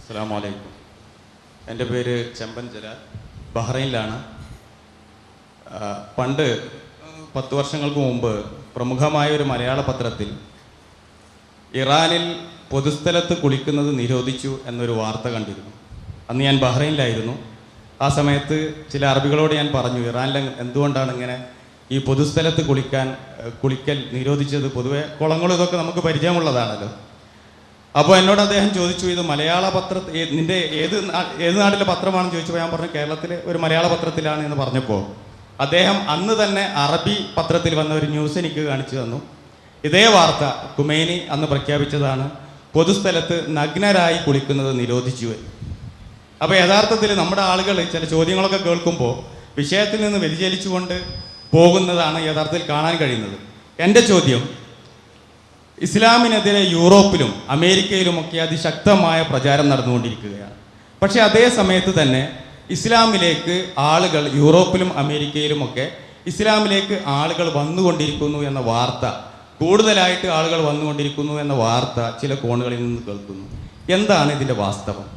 അസ്സലാമു അലൈക്കും. എൻ്റെ പേര് ചെമ്പഞ്ചല, ബഹ്റൈനിലാണ്. പണ്ട് 10 വർഷങ്ങൾക്ക് മുമ്പ് പ്രമുഖമായ ഒരു മലയാള പത്രത്തിൽ ഇറാനിൽ പൊതുസ്ഥലത്ത് കുളിക്കുന്നത് നിരോധിച്ചു എന്നൊരു വാർത്ത കണ്ടിരുന്നു. അന്ന് ഞാൻ ബഹ്റൈനിലായിരുന്നു. ആ സമയത്ത് ചില അറബികളോട് ഞാൻ പറഞ്ഞു, ഇറാനിൽ എന്തുകൊണ്ടാണ് ഇങ്ങനെ ഈ പൊതുസ്ഥലത്ത് കുളിക്കൽ നിരോധിച്ചത്? പൊതുവെ കുളങ്ങളും ഇതൊക്കെ നമുക്ക് പരിചയമുള്ളതാണല്ലോ. അപ്പോൾ എന്നോട് അദ്ദേഹം ചോദിച്ചു, ഇത് മലയാള നിൻ്റെ ഏത് നാട്ടിലെ പത്രമാണെന്ന് ചോദിച്ചപ്പോൾ ഞാൻ പറഞ്ഞു, കേരളത്തിലെ ഒരു മലയാള പത്രത്തിലാണ് എന്ന് പറഞ്ഞപ്പോൾ അദ്ദേഹം അന്ന് തന്നെ അറബി പത്രത്തിൽ വന്ന ഒരു ന്യൂസ് എനിക്ക് കാണിച്ചു തന്നു. ഇതേ വാർത്ത ഖുമൈനി അന്ന് പ്രഖ്യാപിച്ചതാണ്, പൊതുസ്ഥലത്ത് നഗ്നരായി കുളിക്കുന്നത് നിരോധിച്ചു. അപ്പോൾ യഥാർത്ഥത്തിൽ നമ്മുടെ ആളുകൾ ചില ചോദ്യങ്ങളൊക്കെ കേൾക്കുമ്പോൾ വിഷയത്തിൽ നിന്ന് വ്യതിചലിച്ചുകൊണ്ട് പോകുന്നതാണ് യഥാർത്ഥത്തിൽ കാണാൻ കഴിയുന്നത്. എൻ്റെ ചോദ്യം, ഇസ്ലാമിനെതിരെ യൂറോപ്പിലും അമേരിക്കയിലുമൊക്കെ അതിശക്തമായ പ്രചാരം നടന്നുകൊണ്ടിരിക്കുകയാണ്. പക്ഷേ അതേ സമയത്ത് തന്നെ ഇസ്ലാമിലേക്ക് ആളുകൾ യൂറോപ്പിലും അമേരിക്കയിലുമൊക്കെ ഇസ്ലാമിലേക്ക് ആളുകൾ വന്നുകൊണ്ടിരിക്കുന്നു എന്ന വാർത്ത, കൂടുതലായിട്ട് ആളുകൾ വന്നുകൊണ്ടിരിക്കുന്നു എന്ന വാർത്ത ചില കോണുകളിൽ നിന്ന് കേൾക്കുന്നു. എന്താണ് ഇതിൻ്റെ വാസ്തവം?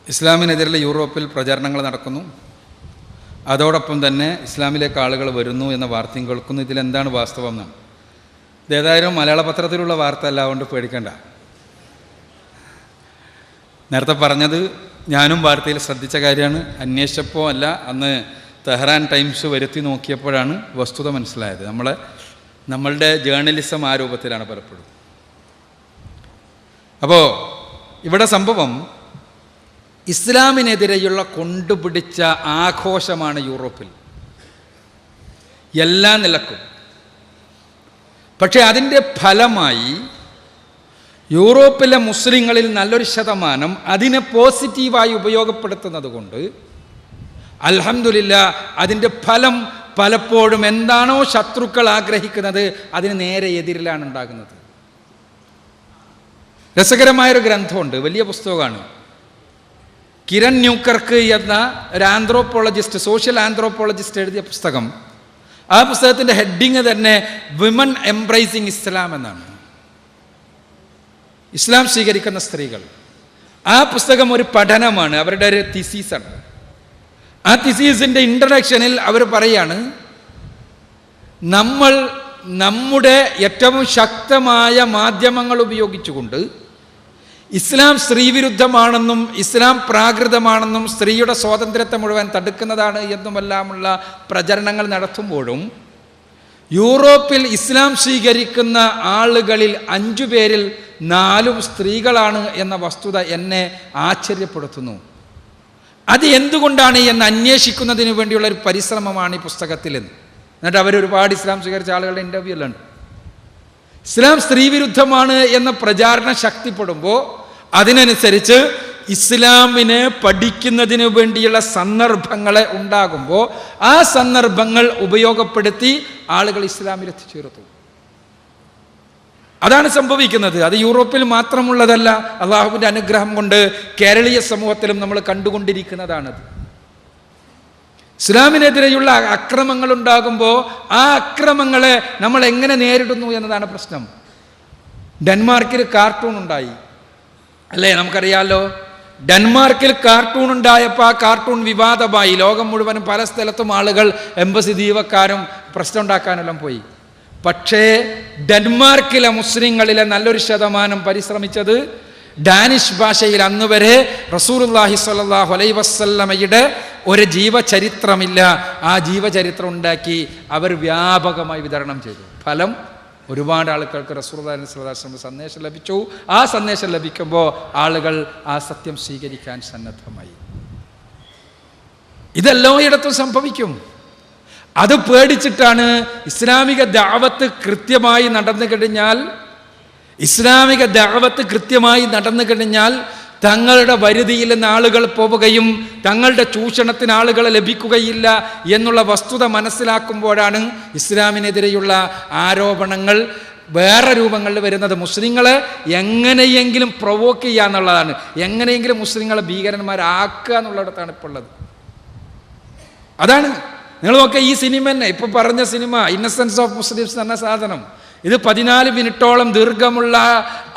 ഇസ്ലാമിനെതിരെ യൂറോപ്പിൽ പ്രചാരണങ്ങൾ നടക്കുന്നു, അതോടൊപ്പം തന്നെ ഇസ്ലാമിലേക്ക് ആളുകൾ വരുന്നു എന്ന വാർത്തയും കേൾക്കുന്നു. ഇതിലെന്താണ് വാസ്തവം എന്നാണ്. ഇതേതായാലും മലയാള പത്രത്തിലുള്ള വാർത്ത അല്ല, അതുകൊണ്ട് പേടിക്കേണ്ട. നേരത്തെ പറഞ്ഞത് ഞാനും വാർത്തയിൽ ശ്രദ്ധിച്ച കാര്യമാണ്. അന്വേഷിച്ചപ്പോൾ അല്ല, അന്ന് തെഹ്റാൻ ടൈംസ് വരുത്തി നോക്കിയപ്പോഴാണ് വസ്തുത മനസ്സിലായത്. നമ്മളുടെ ജേർണലിസം ആ രൂപത്തിലാണ് പലപ്പോഴും. അപ്പോൾ ഇവിടെ സംഭവം ഇസ്ലാമിനെതിരെയുള്ള കൊണ്ടുപിടിച്ച ആഘോഷമാണ് യൂറോപ്പിൽ എല്ലാ നിലക്കും. പക്ഷേ അതിൻ്റെ ഫലമായി യൂറോപ്പിലെ മുസ്ലിങ്ങളിൽ നല്ലൊരു ശതമാനം അതിനെ പോസിറ്റീവായി ഉപയോഗപ്പെടുത്തുന്നത് കൊണ്ട് അൽഹംദുലില്ലാ അതിൻ്റെ ഫലം പലപ്പോഴും എന്താണോ ശത്രുക്കൾ ആഗ്രഹിക്കുന്നത് അതിന് നേരെ എതിരിലാണ് ഉണ്ടാകുന്നത്. രസകരമായൊരു ഗ്രന്ഥമുണ്ട്, വലിയ പുസ്തകമാണ്. കിരൺ ന്യൂക്കർക്ക് എന്ന ഒരു ആന്ത്രോപോളജിസ്റ്റ്, സോഷ്യൽ ആന്ത്രോപോളജിസ്റ്റ് എഴുതിയ പുസ്തകം. ആ പുസ്തകത്തിൻ്റെ ഹെഡിങ് തന്നെ വിമൻ എംബ്രേസിങ് ഇസ്ലാം എന്നാണ്. ഇസ്ലാം സ്വീകരിക്കുന്ന സ്ത്രീകൾ. ആ പുസ്തകം ഒരു പഠനമാണ്, അവരുടെ ഒരു തിസീസാണ്. ആ തിസീസിൻ്റെ ഇൻട്രഡക്ഷനിൽ അവർ പറയാണ്, നമ്മൾ നമ്മുടെ ഏറ്റവും ശക്തമായ മാധ്യമങ്ങൾ ഉപയോഗിച്ചുകൊണ്ട് ഇസ്ലാം സ്ത്രീവിരുദ്ധമാണെന്നും ഇസ്ലാം പ്രാകൃതമാണെന്നും സ്ത്രീയുടെ സ്വാതന്ത്ര്യത്തെ മുഴുവൻ തടുക്കുന്നതാണ് എന്നുമെല്ലാമുള്ള പ്രചരണങ്ങൾ നടത്തുമ്പോഴും യൂറോപ്പിൽ ഇസ്ലാം സ്വീകരിക്കുന്ന ആളുകളിൽ 5 പേരിൽ 4 സ്ത്രീകളാണ് എന്ന വസ്തുത എന്നെ ആശ്ചര്യപ്പെടുത്തുന്നു. അത് എന്തുകൊണ്ടാണ് എന്ന് അന്വേഷിക്കുന്നതിന് വേണ്ടിയുള്ള ഒരു പരിശ്രമമാണ് ഈ പുസ്തകത്തിൽ. എന്നിട്ട് അവരൊരുപാട് ഇസ്ലാം സ്വീകരിച്ച ആളുകളുടെ ഇൻ്റർവ്യൂലുണ്ട്. ഇസ്ലാം സ്ത്രീവിരുദ്ധമാണ് എന്ന പ്രചാരണം ശക്തിപ്പെടുമ്പോൾ അതിനനുസരിച്ച് ഇസ്ലാമിനെ പഠിക്കുന്നതിന് വേണ്ടിയുള്ള സന്ദർഭങ്ങളെ ഉണ്ടാകുമ്പോൾ ആ സന്ദർഭങ്ങൾ ഉപയോഗപ്പെടുത്തി ആളുകൾ ഇസ്ലാമിൽ എത്തിച്ചേർത്തു. അതാണ് സംഭവിക്കുന്നത്. അത് യൂറോപ്പിൽ മാത്രമുള്ളതല്ല, അള്ളാഹുവിൻ്റെ അനുഗ്രഹം കൊണ്ട് കേരളീയ സമൂഹത്തിലും നമ്മൾ കണ്ടുകൊണ്ടിരിക്കുന്നതാണത്. ഇസ്ലാമിനെതിരെയുള്ള അക്രമങ്ങൾ ഉണ്ടാകുമ്പോൾ ആ അക്രമങ്ങളെ നമ്മൾ എങ്ങനെ നേരിടുന്നു എന്നതാണ് പ്രശ്നം. ഡെൻമാർക്കിൽ കാർട്ടൂൺ ഉണ്ടായി, അല്ലേ? നമുക്കറിയാമല്ലോ. ഡെൻമാർക്കിൽ കാർട്ടൂൺ ഉണ്ടായപ്പോൾ ആ കാർട്ടൂൺ വിവാദമായി. ലോകം മുഴുവനും പല സ്ഥലത്തും ആളുകൾ, എംബസി ജീവക്കാരും പ്രശ്നം ഉണ്ടാക്കാനെല്ലാം പോയി. പക്ഷേ ഡെൻമാർക്കിലെ മുസ്ലിങ്ങളിലെ നല്ലൊരു ശതമാനം പരിശ്രമിച്ചത് ഡാനിഷ് ഭാഷയിൽ അന്ന് വരെ റസൂലുള്ളാഹി സ്വല്ലല്ലാഹു അലൈഹി വസല്ലമയുടെ ഒരു ജീവചരിത്രമില്ല, ആ ജീവചരിത്രം ഉണ്ടാക്കി അവർ വ്യാപകമായി വിതരണം ചെയ്തു. ഫലം ഒരുപാട് ആളുകൾക്ക് റസൂലുള്ളാഹി സ്വല്ലല്ലാഹു അലൈഹി വസല്ലം സന്ദേശം ലഭിച്ചു. ആ സന്ദേശം ലഭിക്കുമ്പോൾ ആളുകൾ ആ സത്യം സ്വീകരിക്കാൻ സന്നദ്ധമായി. ഇതെല്ലായിടത്തും സംഭവിക്കും. അത് പേടിച്ചിട്ടാണ് ഇസ്ലാമിക ദഅവത്ത് കൃത്യമായി നടന്നു കഴിഞ്ഞാൽ തങ്ങളുടെ വരുതിയിൽ നിന്ന് ആളുകൾ പോവുകയും തങ്ങളുടെ ചൂഷണത്തിന് ആളുകളെ ലഭിക്കുകയില്ല എന്നുള്ള വസ്തുത മനസ്സിലാക്കുമ്പോഴാണ് ഇസ്ലാമിനെതിരെയുള്ള ആരോപണങ്ങൾ വേറെ രൂപങ്ങളിൽ വരുന്നത്. മുസ്ലിങ്ങളെ എങ്ങനെയെങ്കിലും പ്രൊവോക്ക് ചെയ്യുക എന്നുള്ളതാണ്, എങ്ങനെയെങ്കിലും മുസ്ലിങ്ങളെ ഭീകരന്മാരാക്കുക എന്നുള്ളിടത്താണ് ഇപ്പോൾ ഉള്ളത്. അതാണ് നിങ്ങൾ നോക്കുക, ഈ സിനിമ തന്നെ ഇപ്പൊ പറഞ്ഞ സിനിമ ഇന്നസെൻസ് ഓഫ് മുസ്ലിംസ് എന്ന സാധനം, ഇത് 14 മിനിറ്റോളം ദീർഘമുള്ള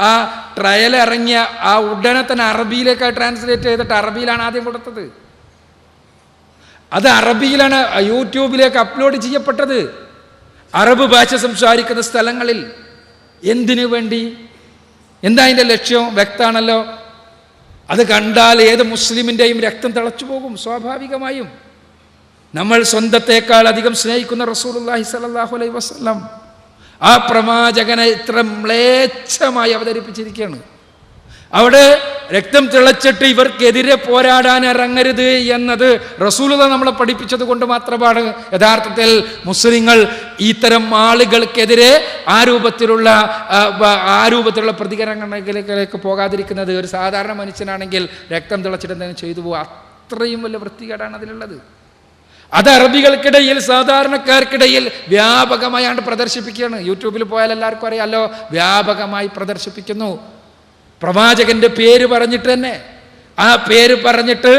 ആ ട്രയൽ ഇറങ്ങിയ ആ ഉടനെ തന്നെ അറബിയിലേക്ക് ട്രാൻസ്ലേറ്റ് ചെയ്തിട്ട് അറബിയിലാണ് ആദ്യം കൊടുത്തത്. അത് അറബിയിലാണ് യൂട്യൂബിലേക്ക് അപ്ലോഡ് ചെയ്യപ്പെട്ടത്, അറബ് ഭാഷ സംസാരിക്കുന്ന സ്ഥലങ്ങളിൽ. എന്തിനു വേണ്ടി? എന്താ അതിൻ്റെ ലക്ഷ്യം? വ്യക്തമാണല്ലോ. അത് കണ്ടാൽ ഏത് മുസ്ലിമിൻ്റെയും രക്തം തിളച്ചു പോകും സ്വാഭാവികമായും. നമ്മൾ സ്വന്തത്തെക്കാൾ അധികം സ്നേഹിക്കുന്ന റസൂലുള്ളാഹി സ്വല്ലല്ലാഹു അലൈഹി വസല്ലം ആ പ്രവാചകനെ ഇത്ര മ്ലേച്ഛമായി അവതരിപ്പിച്ചിരിക്കുകയാണ്. അവിടെ രക്തം തിളച്ചിട്ട് ഇവർക്കെതിരെ പോരാടാൻ ഇറങ്ങരുത് എന്നത് റസൂലുള്ളാഹി നമ്മളെ പഠിപ്പിച്ചത് കൊണ്ട് മാത്രമാണ് യഥാർത്ഥത്തിൽ മുസ്ലിങ്ങൾ ഇത്തരം ആളുകൾക്കെതിരെ ആ രൂപത്തിലുള്ള പ്രതികരണങ്ങളിലേക്ക് പോകാതിരിക്കുന്നത്. ഒരു സാധാരണ മനുഷ്യനാണെങ്കിൽ രക്തം തിളച്ചിട്ട് എന്തെങ്കിലും ചെയ്തു പോകുക, അത്രയും വലിയ വൃത്തികേടാണ് അതിലുള്ളത്. അത് അറബികൾക്കിടയിൽ, സാധാരണക്കാർക്കിടയിൽ വ്യാപകമായാണ് പ്രദർശിപ്പിക്കുകയാണ്. യൂട്യൂബിൽ പോയാൽ എല്ലാവർക്കും അറിയാമല്ലോ, വ്യാപകമായി പ്രദർശിപ്പിക്കുന്നു. പ്രവാചകന്റെ പേര് പറഞ്ഞിട്ട് തന്നെ, ആ പേര് പറഞ്ഞിട്ട്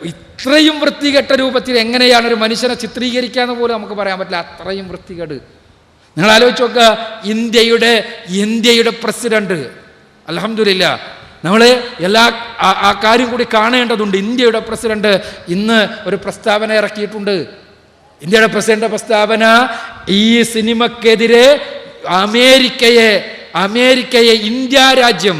ഇത്രയും വൃത്തികെട്ട രൂപത്തിൽ എങ്ങനെയാണ് ഒരു മനുഷ്യനെ ചിത്രീകരിക്കാന്ന് പോലും നമുക്ക് പറയാൻ പറ്റില്ല, അത്രയും വൃത്തികേട്. നിങ്ങൾ ആലോചിച്ച് നോക്കുക, ഇന്ത്യയുടെ പ്രസിഡന്റ്, അൽഹംദുലില്ലാ നമ്മൾ ആ കാര്യം കൂടി കാണേണ്ടതുണ്ട്. ഇന്ത്യയുടെ പ്രസിഡന്റ് ഇന്ന് ഒരു പ്രസ്താവന ഇറക്കിയിട്ടുണ്ട്. ഇന്ത്യയുടെ പ്രസിഡന്റ് പ്രസ്താവന, ഈ സിനിമക്കെതിരെ അമേരിക്കയെ ഇന്ത്യ രാജ്യം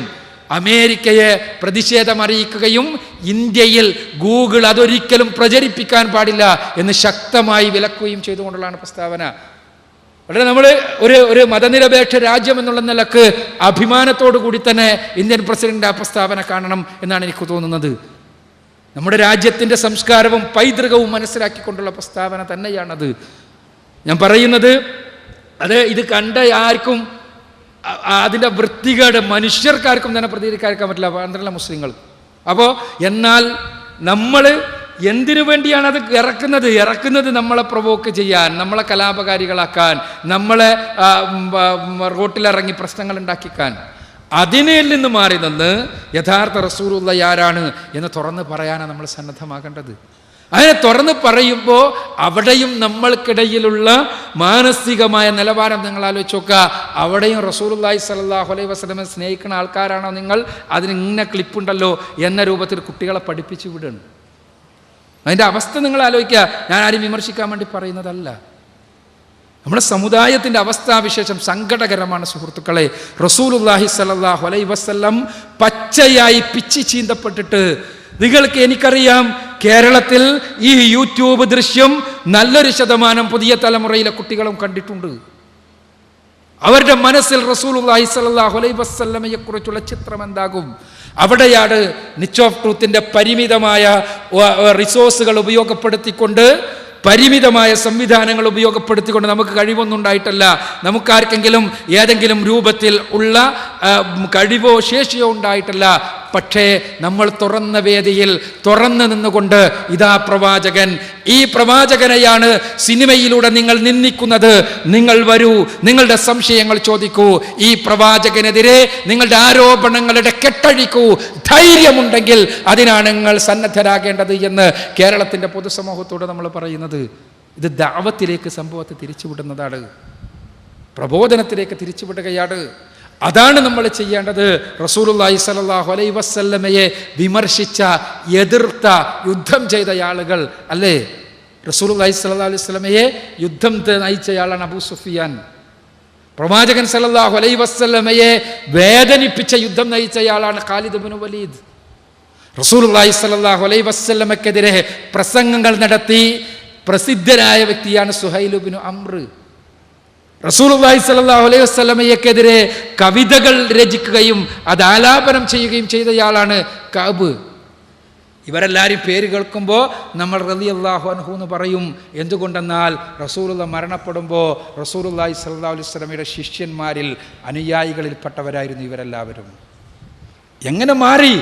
അമേരിക്കയെ പ്രതിഷേധം അറിയിക്കുകയും ഇന്ത്യയിൽ ഗൂഗിൾ അതൊരിക്കലും പ്രചരിപ്പിക്കാൻ പാടില്ല എന്ന് ശക്തമായി വിലക്കുകയും ചെയ്തുകൊണ്ടുള്ളതാണ് പ്രസ്താവന. വളരെ നമ്മൾ ഒരു മതനിരപേക്ഷ രാജ്യം എന്നുള്ള നിലക്ക് അഭിമാനത്തോടു കൂടി തന്നെ ഇന്ത്യൻ പ്രസിഡന്റ് ആ പ്രസ്താവന കാണണം എന്നാണ് എനിക്ക് തോന്നുന്നത്. നമ്മുടെ രാജ്യത്തിൻ്റെ സംസ്കാരവും പൈതൃകവും മനസ്സിലാക്കിക്കൊണ്ടുള്ള പ്രസ്താവന തന്നെയാണത്. ഞാൻ പറയുന്നത് ഇത് കണ്ട ആർക്കും അതിൻ്റെ വൃത്തികേട് മനുഷ്യർക്കാർക്കും തന്നെ പ്രതികരിക്കാൻ പറ്റില്ല, മാത്രമല്ല മുസ്ലിങ്ങൾ. അപ്പോൾ എന്നാൽ നമ്മൾ എന്തിനു വേണ്ടിയാണ് അത് ഇറക്കുന്നത്? നമ്മളെ പ്രൊവോക്ക് ചെയ്യാൻ, നമ്മളെ കലാപകാരികളാക്കാൻ, നമ്മളെ റോട്ടിലിറങ്ങി പ്രശ്നങ്ങൾ ഉണ്ടാക്കിക്കാൻ. അതിനിൽ നിന്ന് മാറി നിന്ന് യഥാർത്ഥ റസൂലുള്ളാഹി ആരാണ് എന്ന് തുറന്ന് പറയാനാണ് നമ്മൾ സന്നദ്ധമാകേണ്ടത്. അതിനെ തുറന്ന് പറയുമ്പോൾ അവിടെയും നമ്മൾക്കിടയിലുള്ള മാനസികമായ നിലവാരം നിങ്ങൾ ആലോചിച്ച് നോക്കുക. അവിടെയും റസൂലുള്ളാഹി സ്വല്ലല്ലാഹു അലൈഹി വസല്ലമയെ സ്നേഹിക്കുന്ന ആൾക്കാരാണോ നിങ്ങൾ? അതിന് ഇന്ന ക്ലിപ്പുണ്ടല്ലോ എന്ന രൂപത്തിൽ കുട്ടികളെ പഠിപ്പിച്ചു വിടുകയാണ്. അതിൻ്റെ അവസ്ഥ നിങ്ങൾ ആലോചിക്കുക. ഞാൻ ആരും വിമർശിക്കാൻ വേണ്ടി പറയുന്നതല്ല. നമ്മുടെ സമുദായത്തിൻ്റെ അവസ്ഥാവിശേഷം സങ്കടകരമാണ് സുഹൃത്തുക്കളെ. റസൂലുള്ളാഹി സ്വല്ലല്ലാഹു അലൈഹി വസല്ലം പച്ചയായി പിച്ചി ചീന്തപ്പെട്ടിട്ട്, നിങ്ങൾക്ക് എനിക്കറിയാം കേരളത്തിൽ ഈ യൂട്യൂബ് ദൃശ്യം നല്ലൊരു ശതമാനം പുതിയ തലമുറയിലെ കുട്ടികളും കണ്ടിട്ടുണ്ട്. അവരുടെ മനസ്സിൽ റസൂലുള്ളാഹി സ്വല്ലല്ലാഹു അലൈഹി വസല്ലമയെ കുറിച്ചുള്ള ചിത്രം എന്താകും? അവിടെയാണ് നിച്ച് ഓഫ് ട്രൂത്തിൻ്റെ പരിമിതമായ റിസോഴ്സുകൾ ഉപയോഗപ്പെടുത്തിക്കൊണ്ട്, പരിമിതമായ സംവിധാനങ്ങൾ ഉപയോഗപ്പെടുത്തിക്കൊണ്ട്, നമുക്ക് കഴിവൊന്നും ഉണ്ടായിട്ടല്ല, നമുക്കാർക്കെങ്കിലും ഏതെങ്കിലും രൂപത്തിൽ ഉള്ള കഴിവോ ശേഷിയോ ഉണ്ടായിട്ടല്ല. പക്ഷേ നമ്മൾ തുറന്ന വേദിയിൽ തുറന്നു നിന്നുകൊണ്ട് ഇതാ പ്രവാചകൻ, ഈ പ്രവാചകനെയാണ് സിനിമയിലൂടെ നിങ്ങൾ നിന്ദിക്കുന്നത്. നിങ്ങൾ വരൂ, നിങ്ങളുടെ സംശയങ്ങൾ ചോദിക്കൂ, ഈ പ്രവാചകനെതിരെ നിങ്ങളുടെ ആരോപണങ്ങളുടെ കെട്ടഴിക്കൂ. ധൈര്യമുണ്ടെങ്കിൽ അതിനാണ് നിങ്ങൾ സന്നദ്ധരാകേണ്ടത് എന്ന് കേരളത്തിൻ്റെ പൊതുസമൂഹത്തോട് നമ്മൾ പറയുന്നത്. ഇത് ദഅവത്തിലേക്ക് സംഭവത്തെ തിരിച്ചുവിടുന്നതാണ്, പ്രബോധനത്തിലേക്ക് തിരിച്ചുവിടുകയാണ്. അതാണ് നമ്മൾ ചെയ്യേണ്ടത്. റസൂലുള്ളാഹി സ്വല്ലല്ലാഹു അലൈഹി വസല്ലമയെ വിമർശിച്ച, എതിർത്ത, യുദ്ധം ചെയ്ത ആളുകൾ അല്ലേ? റസൂലുള്ളാഹി സ്വല്ലല്ലാഹു അലൈഹി വസല്ലമയെ യുദ്ധം നയിച്ചയാളാണ് അബൂ സുഫിയാൻ. പ്രവാചകൻ സല്ലല്ലാഹു അലൈഹി വസല്ലമയെ വേദനിപ്പിച്ച യുദ്ധം നയിച്ചയാളാണ് ഖാലിദ് ഇബ്നു വലീദ്. റസൂലുള്ളാഹി സ്വല്ലല്ലാഹു അലൈഹി വസല്ലമക്കെതിരെ പ്രസംഗങ്ങൾ നടത്തി പ്രസിദ്ധനായ വ്യക്തിയാണ് സുഹൈൽ ഇബ്നു അംർ. റസൂലുള്ളാഹി സ്വല്ലല്ലാഹു അലൈഹി വസല്ലമയെക്കെതിരെ കവിതകൾ രചിക്കുകയും അത് ആലാപനം ചെയ്യുകയും ചെയ്തയാളാണ് കഅബ്. ഇവരെല്ലാവരും പേര് കേൾക്കുമ്പോൾ നമ്മൾ റളിയല്ലാഹു അൻഹു എന്ന് പറയും. എന്തുകൊണ്ടെന്നാൽ റസൂലുള്ളാഹി മരണപ്പെടുമ്പോൾ റസൂലുള്ളാഹി സ്വല്ലല്ലാഹു അലൈഹി വസല്ലമയുടെ ശിഷ്യന്മാരിൽ, അനുയായികളിൽപ്പെട്ടവരായിരുന്നു ഇവരെല്ലാവരും. എങ്ങനെ മാറി?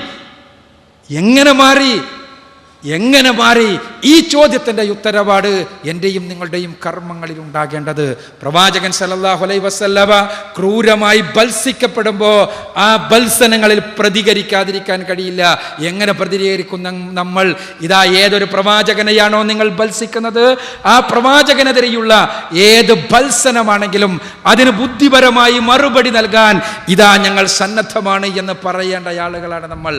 എങ്ങനെ മാറി? ഈ ചോദ്യത്തിൻ്റെ ഉത്തരവാട് എൻ്റെയും നിങ്ങളുടെയും കർമ്മങ്ങളിൽ ഉണ്ടാകേണ്ടത്. പ്രവാചകൻ സല്ലല്ലാഹു അലൈഹി വസല്ലമ ക്രൂരമായി ബത്സിക്കപ്പെടുമ്പോൾ ആ ബത്സനങ്ങളിൽ പ്രതികരിക്കാതിരിക്കാൻ കഴിയില്ല. എങ്ങനെ പ്രതികരിക്കുന്ന നമ്മൾ? ഇതാ ഏതൊരു പ്രവാചകനെയാണോ നിങ്ങൾ ബത്സിക്കുന്നത്, ആ പ്രവാചകനെതിരെയുള്ള ഏത് ബത്സനമാണെങ്കിലും അതിന് ബുദ്ധിപരമായി മറുപടി നൽകാൻ ഇതാ ഞങ്ങൾ സന്നദ്ധമാണ് എന്ന് പറയേണ്ട ആളുകളാണ് നമ്മൾ.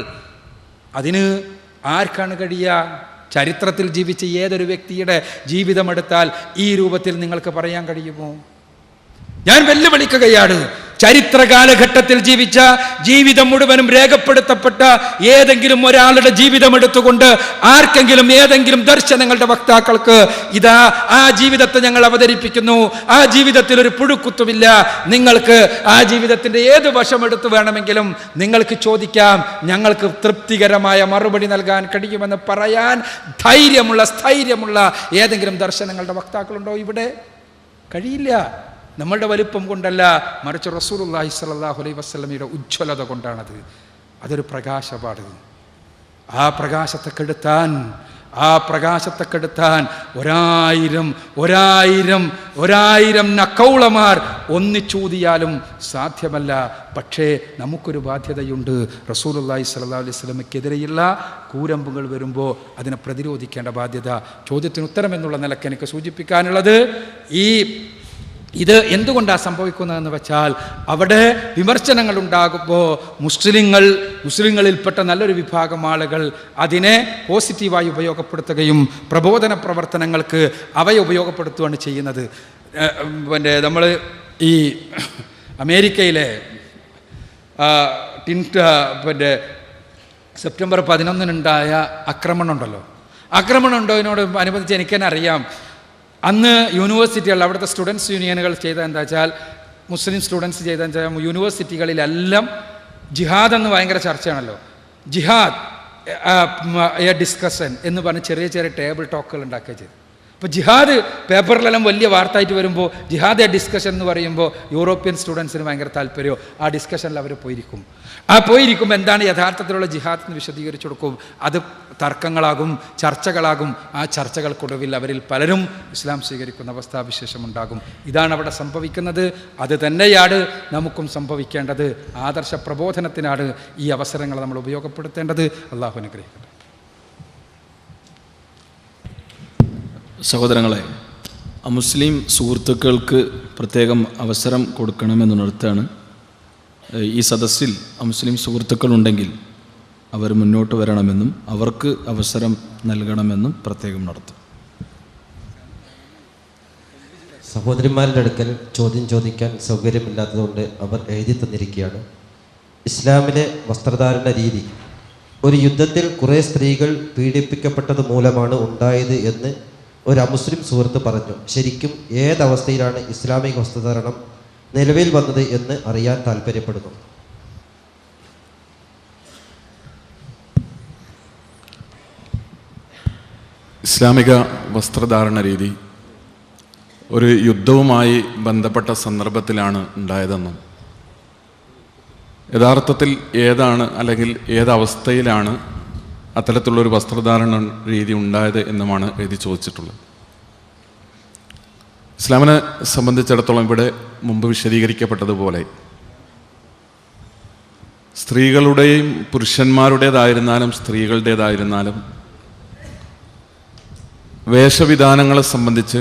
അതിന് ആർക്കാണ് കഴിയുക? ചരിത്രത്തിൽ ജീവിച്ച ഏതൊരു വ്യക്തിയുടെ ജീവിതമെടുത്താൽ ഈ രൂപത്തിൽ നിങ്ങൾക്ക് പറയാൻ കഴിയുമോ? ഞാൻ വെല്ലുവിളിക്കുകയാണ്. ചരിത്ര കാലഘട്ടത്തിൽ ജീവിച്ച, ജീവിതം മുഴുവനും രേഖപ്പെടുത്തപ്പെട്ട ഏതെങ്കിലും ഒരാളുടെ ജീവിതം എടുത്തുകൊണ്ട് ആർക്കെങ്കിലും ഏതെങ്കിലും ദർശനങ്ങളുടെ വക്താക്കൾക്ക് ഇതാ ആ ജീവിതത്തെ ഞങ്ങൾ അവതരിപ്പിക്കുന്നു, ആ ജീവിതത്തിൽ ഒരു പുഴുക്കുത്തുമില്ല, നിങ്ങൾക്ക് ആ ജീവിതത്തിൻ്റെ ഏത് വശമെടുത്ത് വേണമെങ്കിലും നിങ്ങൾക്ക് ചോദിക്കാം, ഞങ്ങൾക്ക് തൃപ്തികരമായ മറുപടി നൽകാൻ കഴിയുമെന്ന് പറയാൻ സ്ഥൈര്യമുള്ള ഏതെങ്കിലും ദർശനങ്ങളുടെ വക്താക്കളുണ്ടോ ഇവിടെ? കഴിയില്ല. നമ്മളുടെ വലിപ്പം കൊണ്ടല്ല, മറിച്ച് റസൂലുള്ളാഹി സ്വല്ലല്ലാഹു അലൈഹി വസല്ലമയുടെ ഉജ്ജ്വലത കൊണ്ടാണത്. അതൊരു പ്രകാശപാട്. ആ പ്രകാശത്തെ കെടുത്താൻ ഒരായിരം നക്കൗളമാർ ഒന്നിച്ചൂതിയാലും സാധ്യമല്ല. പക്ഷേ നമുക്കൊരു ബാധ്യതയുണ്ട്. റസൂലുള്ളാഹി സ്വല്ലല്ലാഹു അലൈഹി വസല്ലമയ്ക്കെതിരെയുള്ള കൂരമ്പുകൾ വരുമ്പോൾ അതിനെ പ്രതിരോധിക്കേണ്ട ബാധ്യത. ചോദ്യത്തിന് ഉത്തരം എന്നുള്ള നിലയ്ക്ക് എനിക്ക് സൂചിപ്പിക്കാനുള്ളത്, ഇത് എന്തുകൊണ്ടാണ് സംഭവിക്കുന്നതെന്ന് വെച്ചാൽ, അവിടെ വിമർശനങ്ങൾ ഉണ്ടാകുമ്പോൾ മുസ്ലിങ്ങളിൽപ്പെട്ട നല്ലൊരു വിഭാഗം ആളുകൾ അതിനെ പോസിറ്റീവായി ഉപയോഗപ്പെടുത്തുകയും പ്രബോധന പ്രവർത്തനങ്ങൾക്ക് അവയെ ഉപയോഗപ്പെടുത്തുകയാണ് ചെയ്യുന്നത്. നമ്മൾ ഈ അമേരിക്കയിലെ സെപ്റ്റംബർ 11 ആക്രമണം ഉണ്ടോ ഇതിനോട് അനുബന്ധിച്ച് എനിക്ക് തന്നെ അറിയാം. അന്ന് യൂണിവേഴ്സിറ്റികൾ, അവിടുത്തെ സ്റ്റുഡൻസ് യൂണിയനുകൾ ചെയ്ത എന്താ വെച്ചാൽ, മുസ്ലിം സ്റ്റുഡൻസ് ചെയ്തതെന്ന് വെച്ചാൽ യൂണിവേഴ്സിറ്റികളിലെല്ലാം ജിഹാദ് എന്ന് ഭയങ്കര ചർച്ചയാണല്ലോ. ജിഹാദ് ഡിസ്കഷൻ എന്ന് പറഞ്ഞ് ചെറിയ ടേബിൾ ടോക്കുകൾ ഉണ്ടാക്കുകയും ചെയ്തു. അപ്പോൾ ജിഹാദ് പേപ്പറിലെല്ലാം വലിയ വാർത്തയായിട്ട് വരുമ്പോൾ ജിഹാദ് ഡിസ്കഷൻ എന്ന് പറയുമ്പോൾ യൂറോപ്യൻ സ്റ്റുഡൻസിന് ഭയങ്കര താല്പര്യമോ ആ ഡിസ്കഷനിൽ അവർ പോയിരിക്കുമ്പോൾ എന്താണ് യഥാർത്ഥത്തിലുള്ള ജിഹാദ് എന്ന് വിശദീകരിച്ചു കൊടുക്കും. അത് തർക്കങ്ങളാകും, ചർച്ചകളാകും. ആ ചർച്ചകൾക്കൊടുവിൽ അവരിൽ പലരും ഇസ്ലാം സ്വീകരിക്കുന്ന അവസ്ഥാവിശേഷമുണ്ടാകും. ഇതാണ് അവിടെ സംഭവിക്കുന്നത്. അത് തന്നെയാണ് നമുക്കും സംഭവിക്കേണ്ടത്. ആദർശ പ്രബോധനത്തിനാണ് ഈ അവസരങ്ങൾ നമ്മൾ ഉപയോഗപ്പെടുത്തേണ്ടത്. അള്ളാഹു അനുഗ്രഹിക്കട്ടെ. സഹോദരങ്ങളെ, മുസ്ലിം സുഹൃത്തുക്കൾക്ക് പ്രത്യേകം അവസരം കൊടുക്കണമെന്നുണർത്താണ്. ഈ സദസ്സിൽ മുസ്ലിം സുഹൃത്തുക്കളുണ്ടെങ്കിൽ അവർ മുന്നോട്ട് വരണമെന്നും അവർക്ക് അവസരം നൽകണമെന്നും പ്രത്യേകം നടത്തും. സഹോദരിമാരുടെ അടുക്കൽ ചോദ്യം ചോദിക്കാൻ സൗകര്യമില്ലാത്തതുകൊണ്ട് അവർ എഴുതി തന്നിരിക്കുകയാണ്. ഇസ്ലാമിലെ വസ്ത്രധാരണ രീതി ഒരു യുദ്ധത്തിൽ കുറേ സ്ത്രീകൾ പീഡിപ്പിക്കപ്പെട്ടത് മൂലമാണ് ഉണ്ടായത് എന്ന് ഒരു അമുസ്ലിം സുഹൃത്ത് പറഞ്ഞു. ശരിക്കും ഏതവസ്ഥയിലാണ് ഇസ്ലാമിക വസ്ത്രധാരണം നിലവിൽ വന്നത് എന്ന് അറിയാൻ താല്പര്യപ്പെടുന്നു. ഇസ്ലാമിക വസ്ത്രധാരണ രീതി ഒരു യുദ്ധവുമായി ബന്ധപ്പെട്ട സന്ദർഭത്തിലാണ് ഉണ്ടായതെന്നും യഥാർത്ഥത്തിൽ ഏതാണ് അല്ലെങ്കിൽ ഏതവസ്ഥയിലാണ് അത്തരത്തിലുള്ളൊരു വസ്ത്രധാരണ രീതി ഉണ്ടായത് എന്നുമാണ് എഴുതി ചോദിച്ചിട്ടുള്ളത്. ഇസ്ലാമിനെ സംബന്ധിച്ചിടത്തോളം ഇവിടെ മുമ്പ് വിശദീകരിക്കപ്പെട്ടതുപോലെ സ്ത്രീകളുടെയും പുരുഷന്മാരുടേതായിരുന്നാലും സ്ത്രീകളുടേതായിരുന്നാലും വേഷവിധാനങ്ങളെ സംബന്ധിച്ച്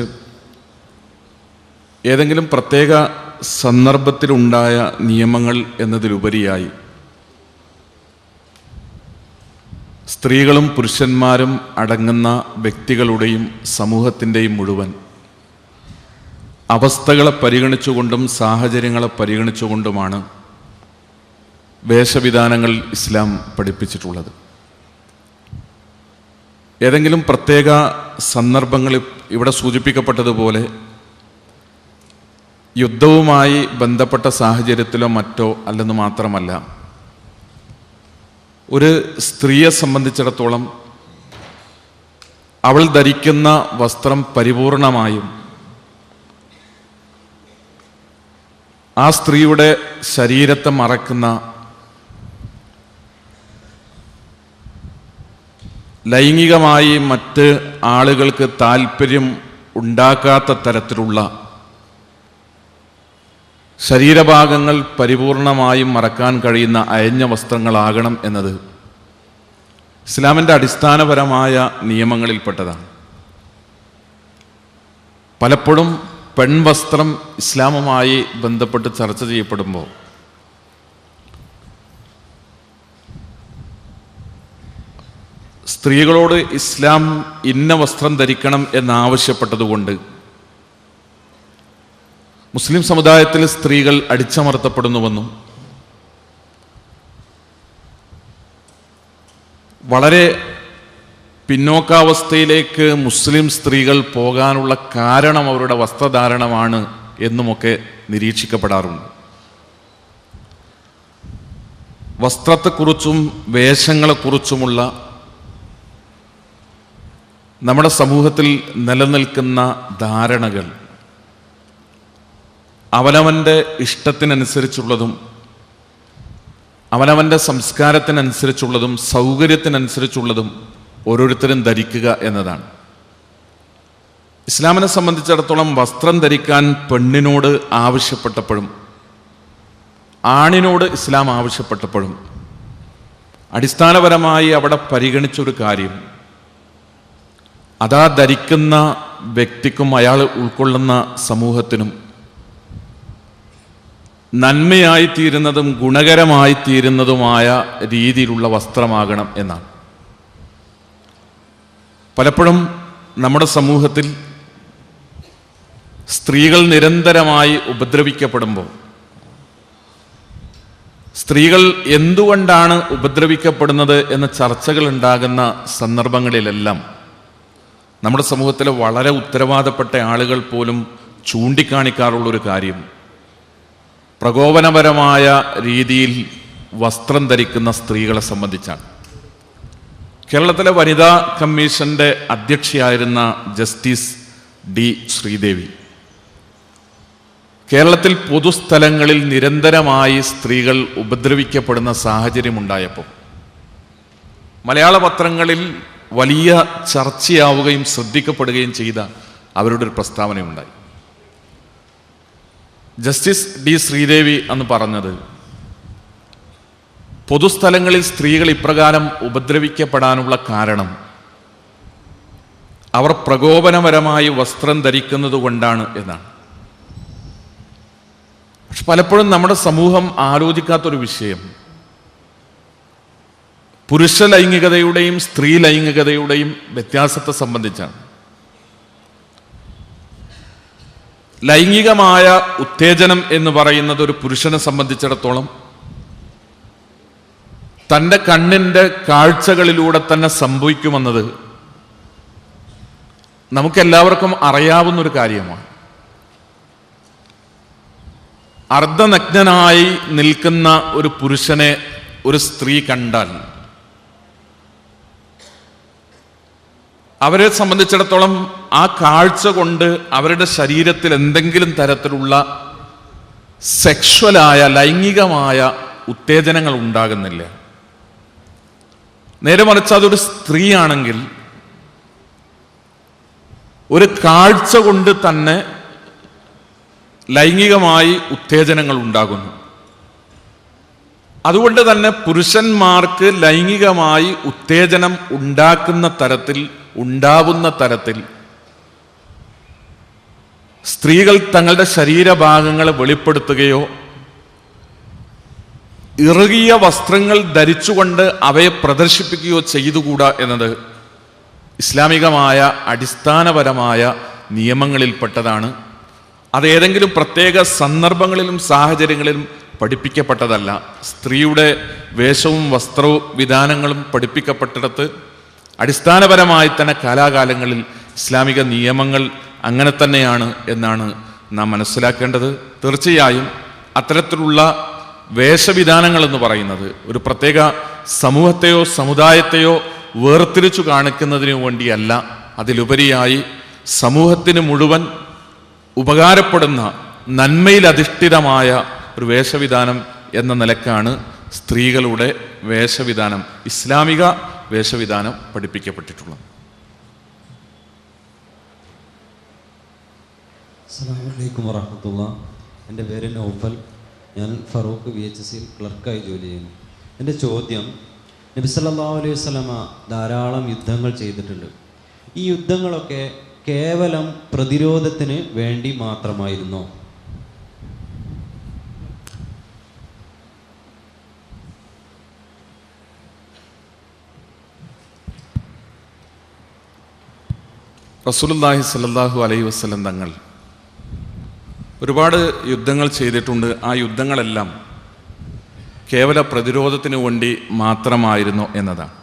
ഏതെങ്കിലും പ്രത്യേക സന്ദർഭത്തിലുണ്ടായ നിയമങ്ങൾ എന്നതിലുപരിയായി സ്ത്രീകളും പുരുഷന്മാരും അടങ്ങുന്ന വ്യക്തികളുടെയും സമൂഹത്തിൻ്റെയും മുഴുവൻ അവസ്ഥകളെ പരിഗണിച്ചുകൊണ്ടും സാഹചര്യങ്ങളെ പരിഗണിച്ചുകൊണ്ടുമാണ് വേഷവിധാനങ്ങൾ ഇസ്ലാം പഠിപ്പിച്ചിട്ടുള്ളത്. ഏതെങ്കിലും പ്രത്യേക സന്ദർഭങ്ങളിൽ ഇവിടെ സൂചിപ്പിക്കപ്പെട്ടതുപോലെ യുദ്ധവുമായി ബന്ധപ്പെട്ട സാഹചര്യത്തിലോ മറ്റോ അല്ലെന്ന് മാത്രമല്ല, ഒരു സ്ത്രീയെ സംബന്ധിച്ചിടത്തോളം അവൾ ധരിക്കുന്ന വസ്ത്രം പരിപൂർണമായും ആ സ്ത്രീയുടെ ശരീരത്തെ മറക്കുന്ന ലൈംഗികമായി മറ്റ് ആളുകൾക്ക് താല്പര്യം ഉണ്ടാക്കാത്ത തരത്തിലുള്ള ശരീരഭാഗങ്ങൾ പരിപൂർണമായും മറക്കാൻ കഴിയുന്ന അയഞ്ഞ വസ്ത്രങ്ങളാകണം എന്നത് ഇസ്ലാമിൻ്റെ അടിസ്ഥാനപരമായ നിയമങ്ങളിൽപ്പെട്ടതാണ്. പലപ്പോഴും പെൺവസ്ത്രം ഇസ്ലാമുമായി ബന്ധപ്പെട്ട് ചർച്ച ചെയ്യപ്പെടുമ്പോൾ സ്ത്രീകളോട് ഇസ്ലാം ഇന്ന വസ്ത്രം ധരിക്കണം എന്നാവശ്യപ്പെട്ടതുകൊണ്ട് മുസ്ലിം സമുദായത്തിൽ സ്ത്രീകൾ അടിച്ചമർത്തപ്പെടുന്നുവെന്നും വളരെ പിന്നോക്കാവസ്ഥയിലേക്ക് മുസ്ലിം സ്ത്രീകൾ പോകാനുള്ള കാരണം അവരുടെ വസ്ത്രധാരണമാണ് എന്നുമൊക്കെ നിരീക്ഷിക്കപ്പെടാറുണ്ട്. വസ്ത്രത്തെക്കുറിച്ചും വേഷങ്ങളെക്കുറിച്ചുമുള്ള നമ്മുടെ സമൂഹത്തിൽ നിലനിൽക്കുന്ന ധാരണകൾ അവനവൻ്റെ ഇഷ്ടത്തിനനുസരിച്ചുള്ളതും അവനവൻ്റെ സംസ്കാരത്തിനനുസരിച്ചുള്ളതും സൗകര്യത്തിനനുസരിച്ചുള്ളതും ഓരോരുത്തരും ധരിക്കുക എന്നതാണ്. ഇസ്ലാമിനെ സംബന്ധിച്ചിടത്തോളം വസ്ത്രം ധരിക്കാൻ പെണ്ണിനോട് ആവശ്യപ്പെട്ടപ്പോഴും ആണിനോട് ഇസ്ലാം ആവശ്യപ്പെട്ടപ്പോഴും അടിസ്ഥാനപരമായി അവിടെ പരിഗണിച്ചൊരു കാര്യം, അതാ ധരിക്കുന്ന വ്യക്തിക്കും അയാൾ ഉൾക്കൊള്ളുന്ന സമൂഹത്തിനും നന്മയായിത്തീരുന്നതും ഗുണകരമായിത്തീരുന്നതുമായ രീതിയിലുള്ള വസ്ത്രമാകണം എന്നാണ്. പലപ്പോഴും നമ്മുടെ സമൂഹത്തിൽ സ്ത്രീകൾ നിരന്തരമായി ഉപദ്രവിക്കപ്പെടുമ്പോൾ സ്ത്രീകൾ എന്തുകൊണ്ടാണ് ഉപദ്രവിക്കപ്പെടുന്നത് എന്ന ചർച്ചകൾ ഉണ്ടാകുന്ന സന്ദർഭങ്ങളിലെല്ലാം നമ്മുടെ സമൂഹത്തിലെ വളരെ ഉത്തരവാദപ്പെട്ട ആളുകൾ പോലും ചൂണ്ടിക്കാണിക്കാറുള്ളൊരു കാര്യം പ്രകോപനപരമായ രീതിയിൽ വസ്ത്രം ധരിക്കുന്ന സ്ത്രീകളെ സംബന്ധിച്ചാണ്. കേരളത്തിലെ വനിതാ കമ്മീഷന്റെ അധ്യക്ഷയായിരുന്ന ജസ്റ്റിസ് ഡി ശ്രീദേവി കേരളത്തിൽ പൊതുസ്ഥലങ്ങളിൽ നിരന്തരമായി സ്ത്രീകൾ ഉപദ്രവിക്കപ്പെടുന്ന സാഹചര്യമുണ്ടായപ്പോൾ മലയാള പത്രങ്ങളിൽ വലിയ ചർച്ചയാവുകയും ശ്രദ്ധിക്കപ്പെടുകയും ചെയ്ത അവരുടെ ഒരു പ്രസ്താവനയുണ്ടായി. ജസ്റ്റിസ് ഡി ശ്രീദേവി അന്ന് പറഞ്ഞത്, പൊതുസ്ഥലങ്ങളിൽ സ്ത്രീകൾ ഇപ്രകാരം ഉപദ്രവിക്കപ്പെടാനുള്ള കാരണം അവർ പ്രകോപനപരമായി വസ്ത്രം ധരിക്കുന്നത് കൊണ്ടാണ് എന്നാണ്. പക്ഷെ പലപ്പോഴും നമ്മുടെ സമൂഹം ആലോചിക്കാത്തൊരു വിഷയം പുരുഷ ലൈംഗികതയുടെയും സ്ത്രീ ലൈംഗികതയുടെയും വ്യത്യാസത്തെ സംബന്ധിച്ചാണ്. ലൈംഗികമായ ഉത്തേജനം എന്ന് പറയുന്നത് ഒരു പുരുഷനെ സംബന്ധിച്ചിടത്തോളം തൻ്റെ കണ്ണിൻ്റെ കാഴ്ചകളിലൂടെ തന്നെ സംഭവിക്കുമെന്നത് നമുക്കെല്ലാവർക്കും അറിയാവുന്നൊരു കാര്യമാണ്. അർദ്ധനഗ്നനായി നിൽക്കുന്ന ഒരു പുരുഷനെ ഒരു സ്ത്രീ കണ്ടാൽ അവരെ സംബന്ധിച്ചിടത്തോളം ആ കാഴ്ച കൊണ്ട് അവരുടെ ശരീരത്തിൽ എന്തെങ്കിലും തരത്തിലുള്ള സെക്ഷുവലായ ലൈംഗികമായ ഉത്തേജനങ്ങൾ ഉണ്ടാകുന്നില്ല. നേരെ മറിച്ച് അതൊരു സ്ത്രീയാണെങ്കിൽ ഒരു കാഴ്ച കൊണ്ട് തന്നെ ലൈംഗികമായി ഉത്തേജനങ്ങൾ ഉണ്ടാകുന്നു. അതുകൊണ്ട് തന്നെ പുരുഷന്മാർക്ക് ലൈംഗികമായി ഉത്തേജനം ഉണ്ടാവുന്ന തരത്തിൽ സ്ത്രീകൾ തങ്ങളുടെ ശരീരഭാഗങ്ങളെ വെളിപ്പെടുത്തുകയോ ഇറുകിയ വസ്ത്രങ്ങൾ ധരിച്ചുകൊണ്ട് അവയെ പ്രദർശിപ്പിക്കുകയോ ചെയ്തുകൂടാ എന്നത് ഇസ്ലാമികമായ അടിസ്ഥാനപരമായ നിയമങ്ങളിൽപ്പെട്ടതാണ്. അതേതെങ്കിലും പ്രത്യേക സന്ദർഭങ്ങളിലും സാഹചര്യങ്ങളിലും പഠിപ്പിക്കപ്പെട്ടതല്ല. സ്ത്രീയുടെ വേഷവും വസ്ത്രവും വിധാനങ്ങളും പഠിപ്പിക്കപ്പെട്ടിടത്ത് അടിസ്ഥാനപരമായി തന്നെ കാലാകാലങ്ങളിൽ ഇസ്ലാമിക നിയമങ്ങൾ അങ്ങനെ തന്നെയാണ് എന്നാണ് നാം മനസ്സിലാക്കേണ്ടത്. തീർച്ചയായും അത്തരത്തിലുള്ള വേഷവിധാനങ്ങൾ എന്ന് പറയുന്നത് ഒരു പ്രത്യേക സമൂഹത്തെയോ സമുദായത്തെയോ വേർതിരിച്ചു കാണിക്കുന്നതിനു വേണ്ടിയല്ല, അതിലുപരിയായി സമൂഹത്തിന് മുഴുവൻ ഉപകാരപ്പെടുന്ന നന്മയിൽ അധിഷ്ഠിതമായ ഒരു വേഷവിധാനം എന്ന നിലക്കാണ് സ്ത്രീകളുടെ വേഷവിധാനം ഇസ്ലാമിക വേഷവിധാനം പഠിപ്പിക്കപ്പെട്ടിട്ടുള്ളത്. അസ്സലാമു അലൈക്കും വറഹ്മത്തുള്ളാഹി. എൻ്റെ പേര് നൗഫൽ. ഞാൻ ഫറൂഖ് VHSയിൽ ക്ലർക്കായി ജോലി ചെയ്യുന്നു. എൻ്റെ ചോദ്യം, നബി സല്ലല്ലാഹു അലൈഹി വസല്ലമ ധാരാളം യുദ്ധങ്ങൾ ചെയ്തിട്ടുണ്ട്. ഈ യുദ്ധങ്ങളൊക്കെ കേവലം പ്രതിരോധത്തിന് വേണ്ടി മാത്രമായിരുന്നോ? റസൂലുള്ളാഹി സ്വല്ലല്ലാഹു അലൈഹി വസല്ലം തങ്ങൾ ഒരുപാട് യുദ്ധങ്ങൾ ചെയ്തിട്ടുണ്ട്. ആ യുദ്ധങ്ങളെല്ലാം കേവല പ്രതിരോധത്തിന് വേണ്ടി മാത്രമായിരുന്നു എന്നതാണ്.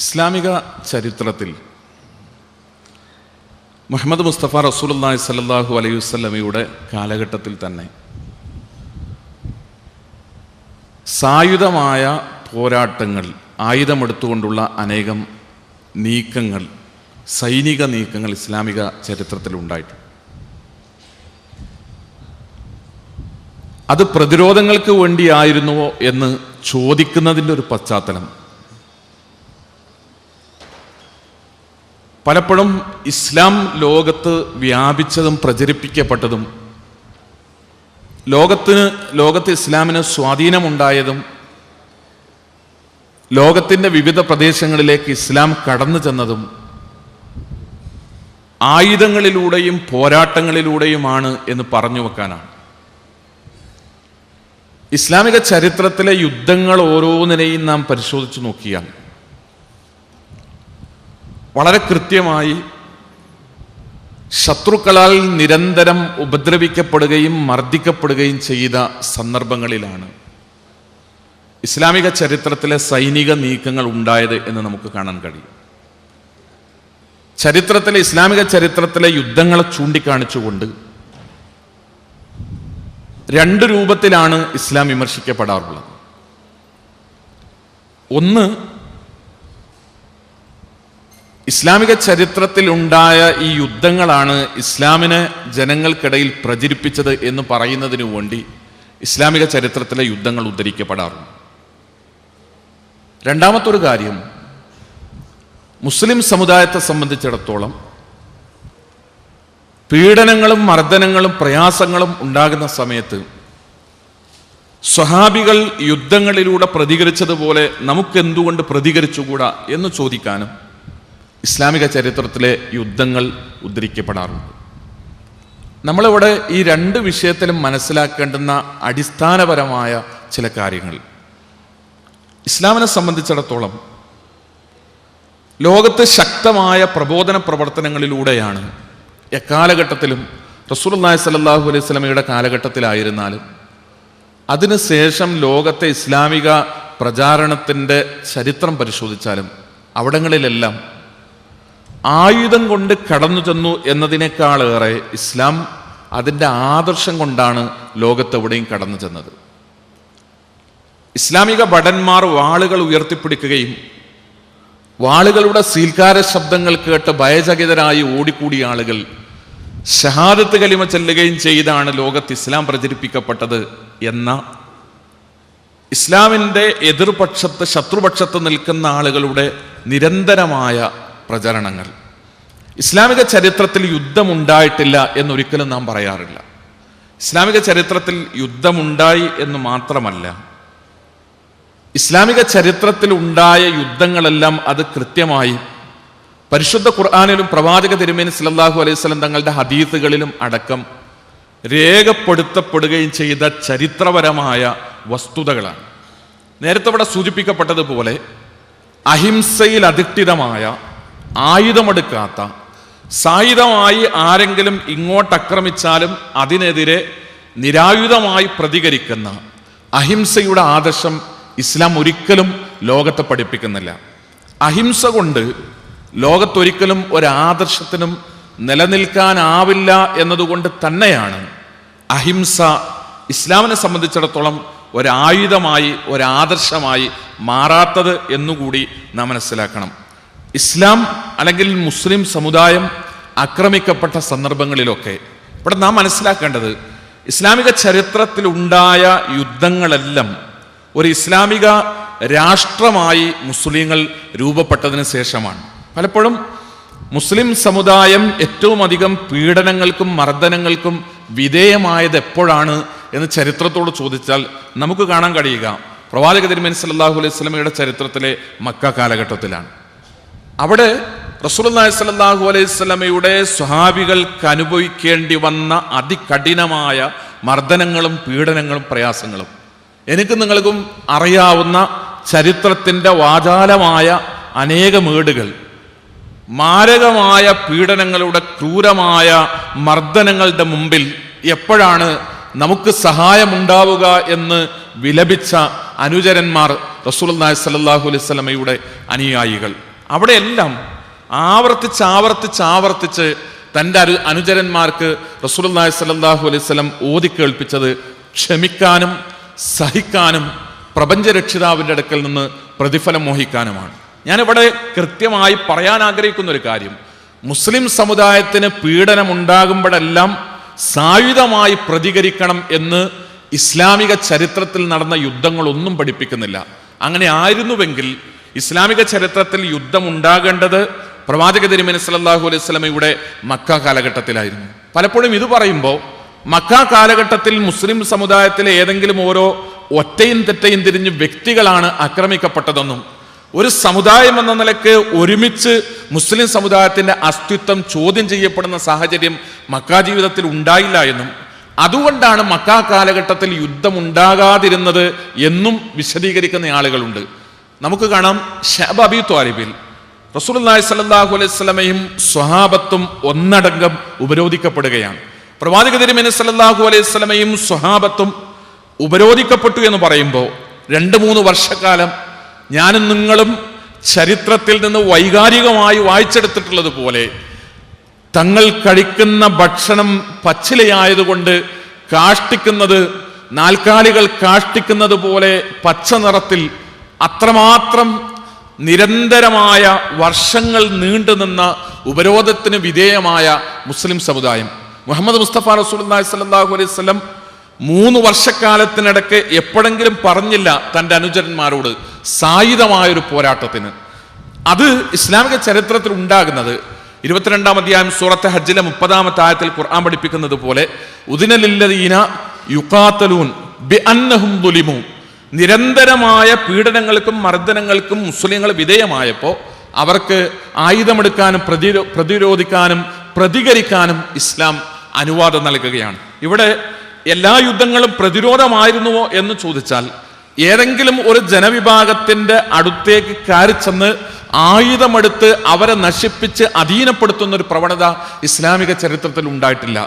ഇസ്ലാമിക ചരിത്രത്തിൽ മുഹമ്മദ് മുസ്തഫ റസൂലുള്ളാഹി സ്വല്ലല്ലാഹു അലൈഹി വസല്ലമയുടെ കാലഘട്ടത്തിൽ തന്നെ സായുധമായ പോരാട്ടങ്ങൾ, ആയുധമെടുത്തുകൊണ്ടുള്ള അനേകം നീക്കങ്ങൾ, സൈനിക നീക്കങ്ങൾ ഇസ്ലാമിക ചരിത്രത്തിൽ ഉണ്ടായിട്ടുണ്ട്. അത് പ്രതിരോധങ്ങൾക്ക് വേണ്ടിയായിരുന്നുവോ എന്ന് ചോദിക്കുന്നതിൻ്റെ ഒരു പശ്ചാത്തലം പലപ്പോഴും ഇസ്ലാം ലോകത്ത് വ്യാപിച്ചതും പ്രചരിപ്പിക്കപ്പെട്ടതും ലോകത്ത് ഇസ്ലാമിന് സ്വാധീനമുണ്ടായതും ലോകത്തിൻ്റെ വിവിധ പ്രദേശങ്ങളിലേക്ക് ഇസ്ലാം കടന്നു ചെന്നതും ആയുധങ്ങളിലൂടെയും പോരാട്ടങ്ങളിലൂടെയുമാണ് എന്ന് പറഞ്ഞു വെക്കാനാണ്. ഇസ്ലാമിക ചരിത്രത്തിലെ യുദ്ധങ്ങൾ ഓരോന്നിനെയും നാം പരിശോധിച്ചു നോക്കിയാൽ വളരെ കൃത്യമായി ശത്രുക്കളാൽ നിരന്തരം ഉപദ്രവിക്കപ്പെടുകയും മർദ്ദിക്കപ്പെടുകയും ചെയ്ത സന്ദർഭങ്ങളിലാണ് ഇസ്ലാമിക ചരിത്രത്തിലെ സൈനിക നീക്കങ്ങൾ ഉണ്ടായത് എന്ന് നമുക്ക് കാണാൻ കഴിയും. ഇസ്ലാമിക ചരിത്രത്തിലെ യുദ്ധങ്ങളെ ചൂണ്ടിക്കാണിച്ചുകൊണ്ട് രണ്ട് രൂപത്തിലാണ് ഇസ്ലാം വിമർശിക്കപ്പെടാറുള്ളത്. ഒന്ന്, ഇസ്ലാമിക ചരിത്രത്തിൽ ഉണ്ടായ ഈ യുദ്ധങ്ങളാണ് ഇസ്ലാമിനെ ജനങ്ങൾക്കിടയിൽ പ്രചരിപ്പിച്ചത് എന്ന് പറയുന്നതിനു വേണ്ടി ഇസ്ലാമിക ചരിത്രത്തിലെ യുദ്ധങ്ങൾ ഉദ്ധരിക്കപ്പെടാറുണ്ട്. രണ്ടാമത്തൊരു കാര്യം, മുസ്ലിം സമുദായത്തെ സംബന്ധിച്ചിടത്തോളം പീഡനങ്ങളും മർദ്ദനങ്ങളും പ്രയാസങ്ങളും ഉണ്ടാകുന്ന സമയത്ത് സ്വഹാബികൾ യുദ്ധങ്ങളിലൂടെ പ്രതികരിച്ചതുപോലെ നമുക്കെന്തുകൊണ്ട് പ്രതികരിച്ചുകൂടാ എന്ന് ചോദിക്കാനും ഇസ്ലാമിക ചരിത്രത്തിലെ യുദ്ധങ്ങൾ ഉദ്ധരിക്കപ്പെടാറുണ്ട്. നമ്മളിവിടെ ഈ രണ്ട് വിഷയത്തിലും മനസ്സിലാക്കേണ്ടുന്ന അടിസ്ഥാനപരമായ ചില കാര്യങ്ങൾ, ഇസ്ലാമിനെ സംബന്ധിച്ചിടത്തോളം ലോകത്ത് ശക്തമായ പ്രബോധന പ്രവർത്തനങ്ങളിലൂടെയാണ് എക്കാലഘട്ടത്തിലും റസൂലുള്ളാഹി സ്വല്ലല്ലാഹു അലൈഹി വസല്ലമയുടെ കാലഘട്ടത്തിലായിരുന്നാലും അതിനുശേഷം ലോകത്തെ ഇസ്ലാമിക പ്രചാരണത്തിൻ്റെ ചരിത്രം പരിശോധിച്ചാലും അവിടങ്ങളിലെല്ലാം ആയുധം കൊണ്ട് കടന്നു ചെന്നു എന്നതിനേക്കാളേറെ ഇസ്ലാം അതിൻ്റെ ആദർശം കൊണ്ടാണ് ലോകത്തെവിടെയും കടന്നു ചെന്നത്. ഇസ്ലാമിക ഭടന്മാർ വാളുകൾ ഉയർത്തിപ്പിടിക്കുകയും വാളുകളുടെ സീൽക്കാര ശബ്ദങ്ങൾ കേട്ട് ഭയചകിതരായി ഓടിക്കൂടിയ ആളുകൾ ഷഹാദത്ത് കലിമ ചൊല്ലുകയും ചെയ്താണ് ലോകത്ത് ഇസ്ലാം പ്രചരിപ്പിക്കപ്പെട്ടത് എന്ന ഇസ്ലാമിൻ്റെ എതിർപക്ഷത്ത്, ശത്രുപക്ഷത്ത് നിൽക്കുന്ന ആളുകളുടെ നിരന്തരമായ പ്രചരണങ്ങൾ. ഇസ്ലാമിക ചരിത്രത്തിൽ യുദ്ധമുണ്ടായിട്ടില്ല എന്നൊരിക്കലും നാം പറയാറില്ല. ഇസ്ലാമിക ചരിത്രത്തിൽ യുദ്ധമുണ്ടായി എന്ന് മാത്രമല്ല, ഇസ്ലാമിക ചരിത്രത്തിൽ ഉണ്ടായ യുദ്ധങ്ങളെല്ലാം അത് കൃത്യമായി പരിശുദ്ധ ഖുർആനിലും പ്രവാചക തിരുമേനി സല്ലല്ലാഹു അലൈഹി വസല്ലം തങ്ങളുടെ ഹദീസുകളിലും അടക്കം രേഖപ്പെടുത്തപ്പെടുകയും ചെയ്ത ചരിത്രപരമായ വസ്തുതകളാണ്. നേരത്തെ ഇവിടെ സൂചിപ്പിക്കപ്പെട്ടതുപോലെ അഹിംസയിൽ അധിഷ്ഠിതമായ, ആയുധമെടുക്കാത്ത, സായുധമായി ആരെങ്കിലും ഇങ്ങോട്ട് ആക്രമിച്ചാലും അതിനെതിരെ നിരായുധമായി പ്രതികരിക്കുന്ന അഹിംസയുടെ ആദർശം ഇസ്ലാം ഒരിക്കലും ലോകത്തെ പഠിപ്പിക്കുന്നില്ല. അഹിംസ കൊണ്ട് ലോകത്തൊരിക്കലും ഒരാദർശത്തിനും നിലനിൽക്കാനാവില്ല എന്നതുകൊണ്ട് തന്നെയാണ് അഹിംസ ഇസ്ലാമിനെ സംബന്ധിച്ചിടത്തോളം ഒരായുധമായി, ഒരാദർശമായി മാറാത്തത് എന്നുകൂടി നാം മനസ്സിലാക്കണം. ഇസ്ലാം അല്ലെങ്കിൽ മുസ്ലിം സമുദായം ആക്രമിക്കപ്പെട്ട സന്ദർഭങ്ങളിലൊക്കെ ഇവിടെ നാം മനസ്സിലാക്കേണ്ടത്, ഇസ്ലാമിക ചരിത്രത്തിലുണ്ടായ യുദ്ധങ്ങളെല്ലാം ഒരു ഇസ്ലാമിക രാഷ്ട്രമായി മുസ്ലിങ്ങൾ രൂപപ്പെട്ടതിന് ശേഷമാണ്. പലപ്പോഴും മുസ്ലിം സമുദായം ഏറ്റവും അധികം പീഡനങ്ങൾക്കും മർദ്ദനങ്ങൾക്കും വിധേയമായത് എപ്പോഴാണ് എന്ന് ചരിത്രത്തോട് ചോദിച്ചാൽ നമുക്ക് കാണാൻ കഴിയുക പ്രവാചക തിരുമേനി സല്ലല്ലാഹു അലൈഹി വസല്ലമയുടെ ചരിത്രത്തിലെ മക്ക കാലഘട്ടത്തിലാണ്. അവിടെ റസൂലുള്ളാഹി സ്വല്ലല്ലാഹു അലൈഹി വസല്ലമയുടെ സ്വഹാബികൾക്ക് അനുഭവിക്കേണ്ടി വന്ന അതികഠിനമായ മർദ്ദനങ്ങളും പീഡനങ്ങളും പ്രയാസങ്ങളും എനിക്ക് നിങ്ങൾക്കും അറിയാവുന്ന ചരിത്രത്തിൻ്റെ വാചാലമായ അനേകമേടുകൾ മാരകമായ പീഡനങ്ങളുടെ ക്രൂരമായ മർദ്ദനങ്ങളുടെ മുമ്പിൽ എപ്പോഴാണ് നമുക്ക് സഹായമുണ്ടാവുക എന്ന് വിലപിച്ച അനുചരന്മാർ റസൂലുള്ളാഹി സ്വല്ലല്ലാഹു അലൈഹി വസല്ലമയുടെ അനുയായികൾ. അവിടെയെല്ലാം ആവർത്തിച്ച് തൻ്റെ അനുചരന്മാർക്ക് റസൂലുള്ളാഹി സ്വല്ലല്ലാഹു അലൈഹി വസല്ലം ഓതിക്കേൾപ്പിച്ചത് ക്ഷമിക്കാനും സഹിക്കാനും പ്രപഞ്ചരക്ഷിതാവിൻ്റെ അടുക്കൽ നിന്ന് പ്രതിഫലം മോഹിക്കാനുമാണ്. ഞാനിവിടെ കൃത്യമായി പറയാൻ ആഗ്രഹിക്കുന്ന ഒരു കാര്യം, മുസ്ലിം സമുദായത്തിന് പീഡനമുണ്ടാകുമ്പോഴെല്ലാം സായുധമായി പ്രതികരിക്കണം എന്ന് ഇസ്ലാമിക ചരിത്രത്തിൽ നടന്ന യുദ്ധങ്ങളൊന്നും പഠിപ്പിക്കുന്നില്ല. അങ്ങനെ ആയിരുന്നുവെങ്കിൽ ഇസ്ലാമിക ചരിത്രത്തിൽ യുദ്ധം ഉണ്ടാകേണ്ടത് പ്രവാചക തിരുമേനി സല്ലല്ലാഹു അലൈഹി വസല്ലമയുടെ മക്ക കാലഘട്ടത്തിലായിരുന്നു. പലപ്പോഴും ഇത് പറയുമ്പോൾ മക്ക കാലഘട്ടത്തിൽ മുസ്ലിം സമുദായത്തിലെ ഏതെങ്കിലും ഓരോ ഒറ്റയും തെറ്റയും തിരിഞ്ഞ് വ്യക്തികളാണ് ആക്രമിക്കപ്പെട്ടതെന്നും ഒരു സമുദായം എന്ന നിലയ്ക്ക് ഒരുമിച്ച് മുസ്ലിം സമുദായത്തിന്റെ അസ്തിത്വം ചോദ്യം ചെയ്യപ്പെടുന്ന സാഹചര്യം മക്ക ജീവിതത്തിൽ ഉണ്ടായില്ല എന്നും അതുകൊണ്ടാണ് മക്ക കാലഘട്ടത്തിൽ യുദ്ധം ഉണ്ടാകാതിരുന്നത് എന്നും വിശദീകരിക്കുന്ന ആളുകളുണ്ട്. നമുക്ക് കാണാം ശഅബ് അബീ ത്വാലിബിൽ റസൂലുള്ളാഹി സ്വല്ലല്ലാഹു അലൈഹി വസല്ലമയും സ്വഹാബത്തും ഒന്നടങ്കം ഉപരോധിക്കപ്പെടുകയാണ്. പ്രവാചക തിരുമേനി സല്ലല്ലാഹു അലൈഹി വസല്ലമയും സ്വഹാബത്തും ഉപരോധിക്കപ്പെട്ടു എന്ന് പറയുമ്പോൾ 2-3 വർഷക്കാലം ഞാനും നിങ്ങളും ചരിത്രത്തിൽ നിന്ന് വൈകാരികമായി വായിച്ചെടുത്തിട്ടുള്ളത് പോലെ തങ്ങൾ കഴിക്കുന്ന ഭക്ഷണം പച്ചിലയായതുകൊണ്ട് കാഷ്ടിക്കുന്നത്, നാൽക്കാലികൾ കാഷ്ടിക്കുന്നത് പോലെ പച്ച നിറത്തിൽ അത്രമാത്രം നിരന്തരമായ വർഷങ്ങൾ നീണ്ടുനിന്ന ഉപരോധത്തിന് വിധേയമായ മുസ്ലിം സമുദായം. മുഹമ്മദ് മുസ്തഫ റസൂലുള്ളാഹി സ്വല്ലല്ലാഹു അലൈഹി വസല്ലം 3 വർഷക്കാലത്തിനിടയ്ക്ക് എപ്പോഴെങ്കിലും പറഞ്ഞില്ല തൻ്റെ അനുചരന്മാരോട് സായുധമായൊരു പോരാട്ടത്തിന്. അത് ഇസ്ലാമിക ചരിത്രത്തിൽ ഉണ്ടാകുന്നത് 22-ാം അധ്യായം സൂറത്തെ ഹജ്ജിലെ 30-ാമത്തെ ആയത്തിൽ ഖുർആൻ പഠിപ്പിക്കുന്നത് പോലെ ഉദിന ലില്ലദീന യുഖാതലൂൻ ബിഅന്നഹും ദുലിമു, നിരന്തരമായ പീഡനങ്ങൾക്കും മർദ്ദനങ്ങൾക്കും മുസ്ലിങ്ങൾ വിധേയമായപ്പോൾ അവർക്ക് ആയുധമെടുക്കാനും പ്രതിരോധിക്കാനും പ്രതികരിക്കാനും ഇസ്ലാം അനുവാദം നൽകുകയാണ്. ഇവിടെ എല്ലാ യുദ്ധങ്ങളും പ്രതിരോധമായിരുന്നുവോ എന്ന് ചോദിച്ചാൽ ഏതെങ്കിലും ഒരു ജനവിഭാഗത്തിന്റെ അടുത്തേക്ക് കയറിച്ചെന്ന് ആയുധമെടുത്ത് അവരെ നശിപ്പിച്ച് അധീനപ്പെടുത്തുന്ന ഒരു പ്രവണത ഇസ്ലാമിക ചരിത്രത്തിൽ ഉണ്ടായിട്ടില്ല.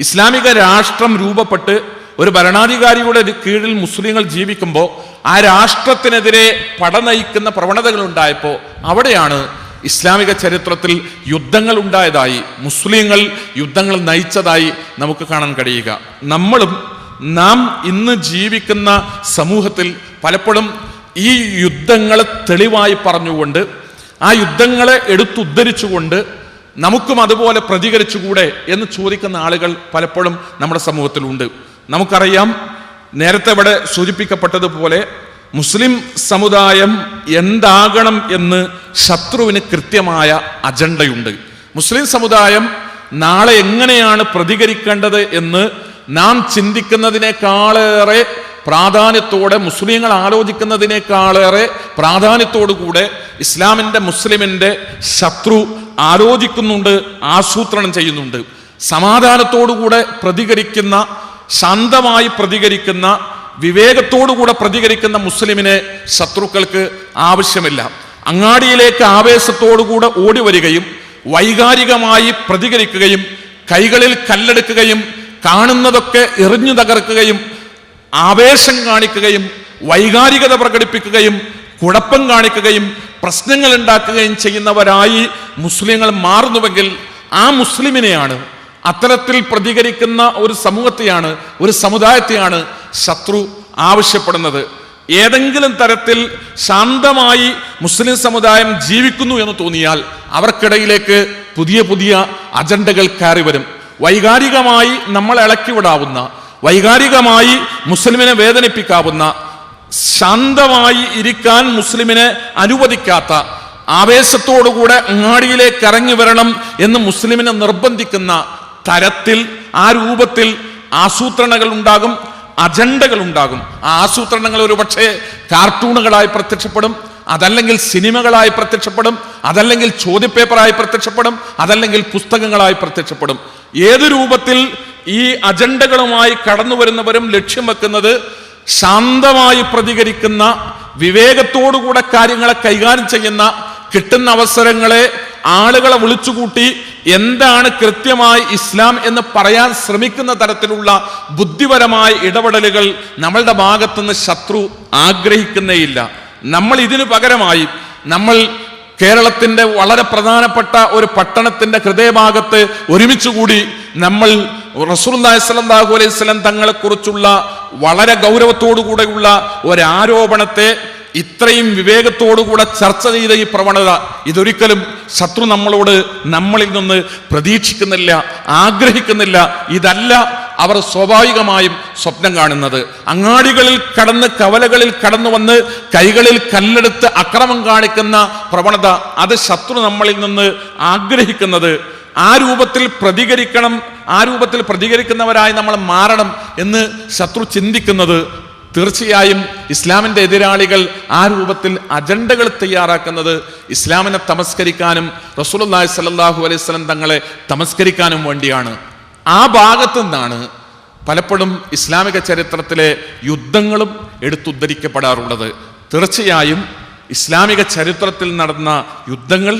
ഇസ്ലാമിക രാഷ്ട്രം രൂപപ്പെട്ട് ഒരു ഭരണാധികാരിയുടെ കീഴിൽ മുസ്ലിങ്ങൾ ജീവിക്കുമ്പോൾ ആ രാഷ്ട്രത്തിനെതിരെ പടനയിക്കുന്ന പ്രവണതകൾ ഉണ്ടായപ്പോൾ അവിടെയാണ് ഇസ്ലാമിക ചരിത്രത്തിൽ യുദ്ധങ്ങൾ ഉണ്ടായതായി, മുസ്ലിങ്ങൾ യുദ്ധങ്ങൾ നയിച്ചതായി നമുക്ക് കാണാൻ കഴിയുക. നാം ഇന്ന് ജീവിക്കുന്ന സമൂഹത്തിൽ പലപ്പോഴും ഈ യുദ്ധങ്ങളെ തെളിവായി പറഞ്ഞുകൊണ്ട് ആ യുദ്ധങ്ങളെ എടുത്തുദ്ധരിച്ചുകൊണ്ട് നമുക്കും അതുപോലെ പ്രതികരിച്ചുകൂടെ എന്ന് ചോദിക്കുന്ന ആളുകൾ പലപ്പോഴും നമ്മുടെ സമൂഹത്തിലുണ്ട്. നമുക്കറിയാം, നേരത്തെ ഇവിടെ സൂചിപ്പിക്കപ്പെട്ടതുപോലെ മുസ്ലിം സമുദായം എന്താകണം എന്ന് ശത്രുവിന് കൃത്യമായ അജണ്ടയുണ്ട്. മുസ്ലിം സമുദായം നാളെ എങ്ങനെയാണ് പ്രതികരിക്കേണ്ടത് എന്ന് നാം ചിന്തിക്കുന്നതിനേക്കാളേറെ പ്രാധാന്യത്തോടെ, മുസ്ലിങ്ങൾ ആലോചിക്കുന്നതിനേക്കാളേറെ പ്രാധാന്യത്തോടുകൂടെ ഇസ്ലാമിൻ്റെ മുസ്ലിമിൻ്റെ ശത്രു ആലോചിക്കുന്നുണ്ട്, ആസൂത്രണം ചെയ്യുന്നുണ്ട്. സമാധാനത്തോടുകൂടെ പ്രതികരിക്കുന്ന, ശാന്തമായി പ്രതികരിക്കുന്ന, വിവേകത്തോടുകൂടെ പ്രതികരിക്കുന്ന മുസ്ലിമിനെ ശത്രുക്കൾക്ക് ആവശ്യമില്ല. അങ്ങാടിയിലേക്ക് ആവേശത്തോടുകൂടെ ഓടി വരികയും വൈകാരികമായി പ്രതികരിക്കുകയും കൈകളിൽ കല്ലെടുക്കുകയും കാണുന്നതൊക്കെ എറിഞ്ഞു തകർക്കുകയും ആവേശം കാണിക്കുകയും വൈകാരികത പ്രകടിപ്പിക്കുകയും കുഴപ്പം കാണിക്കുകയും പ്രശ്നങ്ങൾ ഉണ്ടാക്കുകയും ചെയ്യുന്നവരായി മുസ്ലിങ്ങൾ മാറുന്നുവെങ്കിൽ ആ മുസ്ലിമിനെയാണ്, അത്തരത്തിൽ പ്രതികരിക്കുന്ന ഒരു സമൂഹത്തെയാണ്, ഒരു സമുദായത്തെയാണ് ശത്രു ആവശ്യപ്പെടുന്നത്. ഏതെങ്കിലും തരത്തിൽ ശാന്തമായി മുസ്ലിം സമുദായം ജീവിക്കുന്നു എന്ന് തോന്നിയാൽ അവർക്കിടയിലേക്ക് പുതിയ പുതിയ അജണ്ടകൾ കയറി വരും. വൈകാരികമായി നമ്മളെ ഇളക്കിവിടാവുന്ന, വൈകാരികമായി മുസ്ലിമിനെ വേദനിപ്പിക്കാവുന്ന, ശാന്തമായി ഇരിക്കാൻ മുസ്ലിമിനെ അനുവദിക്കാത്ത, ആവേശത്തോടുകൂടെ അങ്ങാടിയിലേക്ക് ഇറങ്ങി വരണം എന്ന് മുസ്ലിമിനെ നിർബന്ധിക്കുന്ന തരത്തിൽ, ആ രൂപത്തിൽ ആസൂത്രണങ്ങൾ ഉണ്ടാകും, അജണ്ടകൾ ഉണ്ടാകും. ആ ആസൂത്രണങ്ങൾ ഒരു പക്ഷേ കാർട്ടൂണുകളായി പ്രത്യക്ഷപ്പെടും, അതല്ലെങ്കിൽ സിനിമകളായി പ്രത്യക്ഷപ്പെടും, അതല്ലെങ്കിൽ ചോദ്യപേപ്പറായി പ്രത്യക്ഷപ്പെടും, അതല്ലെങ്കിൽ പുസ്തകങ്ങളായി പ്രത്യക്ഷപ്പെടും. ഏത് രൂപത്തിൽ ഈ അജണ്ടകളുമായി കടന്നു വരുന്നവരും ലക്ഷ്യം വെക്കുന്നത് ശാന്തമായി പ്രതികരിക്കുന്ന, വിവേകത്തോടുകൂടെ കാര്യങ്ങളെ കൈകാര്യം ചെയ്യുന്ന, കിട്ടുന്ന അവസരങ്ങളെ ആളുകളെ വിളിച്ചുകൂട്ടി എന്താണ് കൃത്യമായി ഇസ്ലാം എന്ന് പറയാൻ ശ്രമിക്കുന്ന തരത്തിലുള്ള ബുദ്ധിപരമായ ഇടപെടലുകൾ നമ്മളുടെ ഭാഗത്തുനിന്ന് ശത്രു ആഗ്രഹിക്കുന്നേയില്ല. നമ്മൾ ഇതിനു പകരമായി നമ്മൾ കേരളത്തിന്റെ വളരെ പ്രധാനപ്പെട്ട ഒരു പട്ടണത്തിന്റെ ഹൃദയഭാഗത്ത് ഒരുമിച്ചുകൂടി നമ്മൾ റസൂലുള്ളാഹി സ്വല്ലല്ലാഹു അലൈഹി വസല്ലം തങ്ങളെക്കുറിച്ചുള്ള വളരെ ഗൗരവത്തോടുകൂടെയുള്ള ഒരാരോപണത്തെ ഇത്രയും വിവേകത്തോടുകൂടെ ചർച്ച ചെയ്ത ഈ പ്രവണത, ഇതൊരിക്കലും ശത്രു നമ്മളിൽ നിന്ന് പ്രതീക്ഷിക്കുന്നില്ല, ആഗ്രഹിക്കുന്നില്ല. ഇതല്ല അവർ സ്വാഭാവികമായും സ്വപ്നം കാണുന്നത്. അങ്ങാടികളിൽ കടന്ന്, കവലകളിൽ കടന്നു വന്ന് കൈകളിൽ കല്ലെടുത്ത് അക്രമം കാണിക്കുന്ന പ്രവണത, അത് ശത്രു നമ്മളിൽ നിന്ന് ആഗ്രഹിക്കുന്നത്. ആ രൂപത്തിൽ പ്രതികരിക്കണം, ആ രൂപത്തിൽ പ്രതികരിക്കുന്നവരായി നമ്മൾ മാറണം എന്ന് ശത്രു ചിന്തിക്കുന്നത്, തീർച്ചയായും ഇസ്ലാമിൻ്റെ എതിരാളികൾ ആ രൂപത്തിൽ അജണ്ടകൾ തയ്യാറാക്കുന്നത് ഇസ്ലാമിനെ തമസ്കരിക്കാനും റസൂലുള്ളാഹി സ്വല്ലല്ലാഹു അലൈഹി വസല്ലം തങ്ങളെ തമസ്കരിക്കാനും വേണ്ടിയാണ്. ആ ഭാഗത്തു നിന്നാണ് പലപ്പോഴും ഇസ്ലാമിക ചരിത്രത്തിലെ യുദ്ധങ്ങളും എടുത്തുദ്ധരിക്കപ്പെടാറുള്ളത്. തീർച്ചയായും ഇസ്ലാമിക ചരിത്രത്തിൽ നടന്ന യുദ്ധങ്ങൾ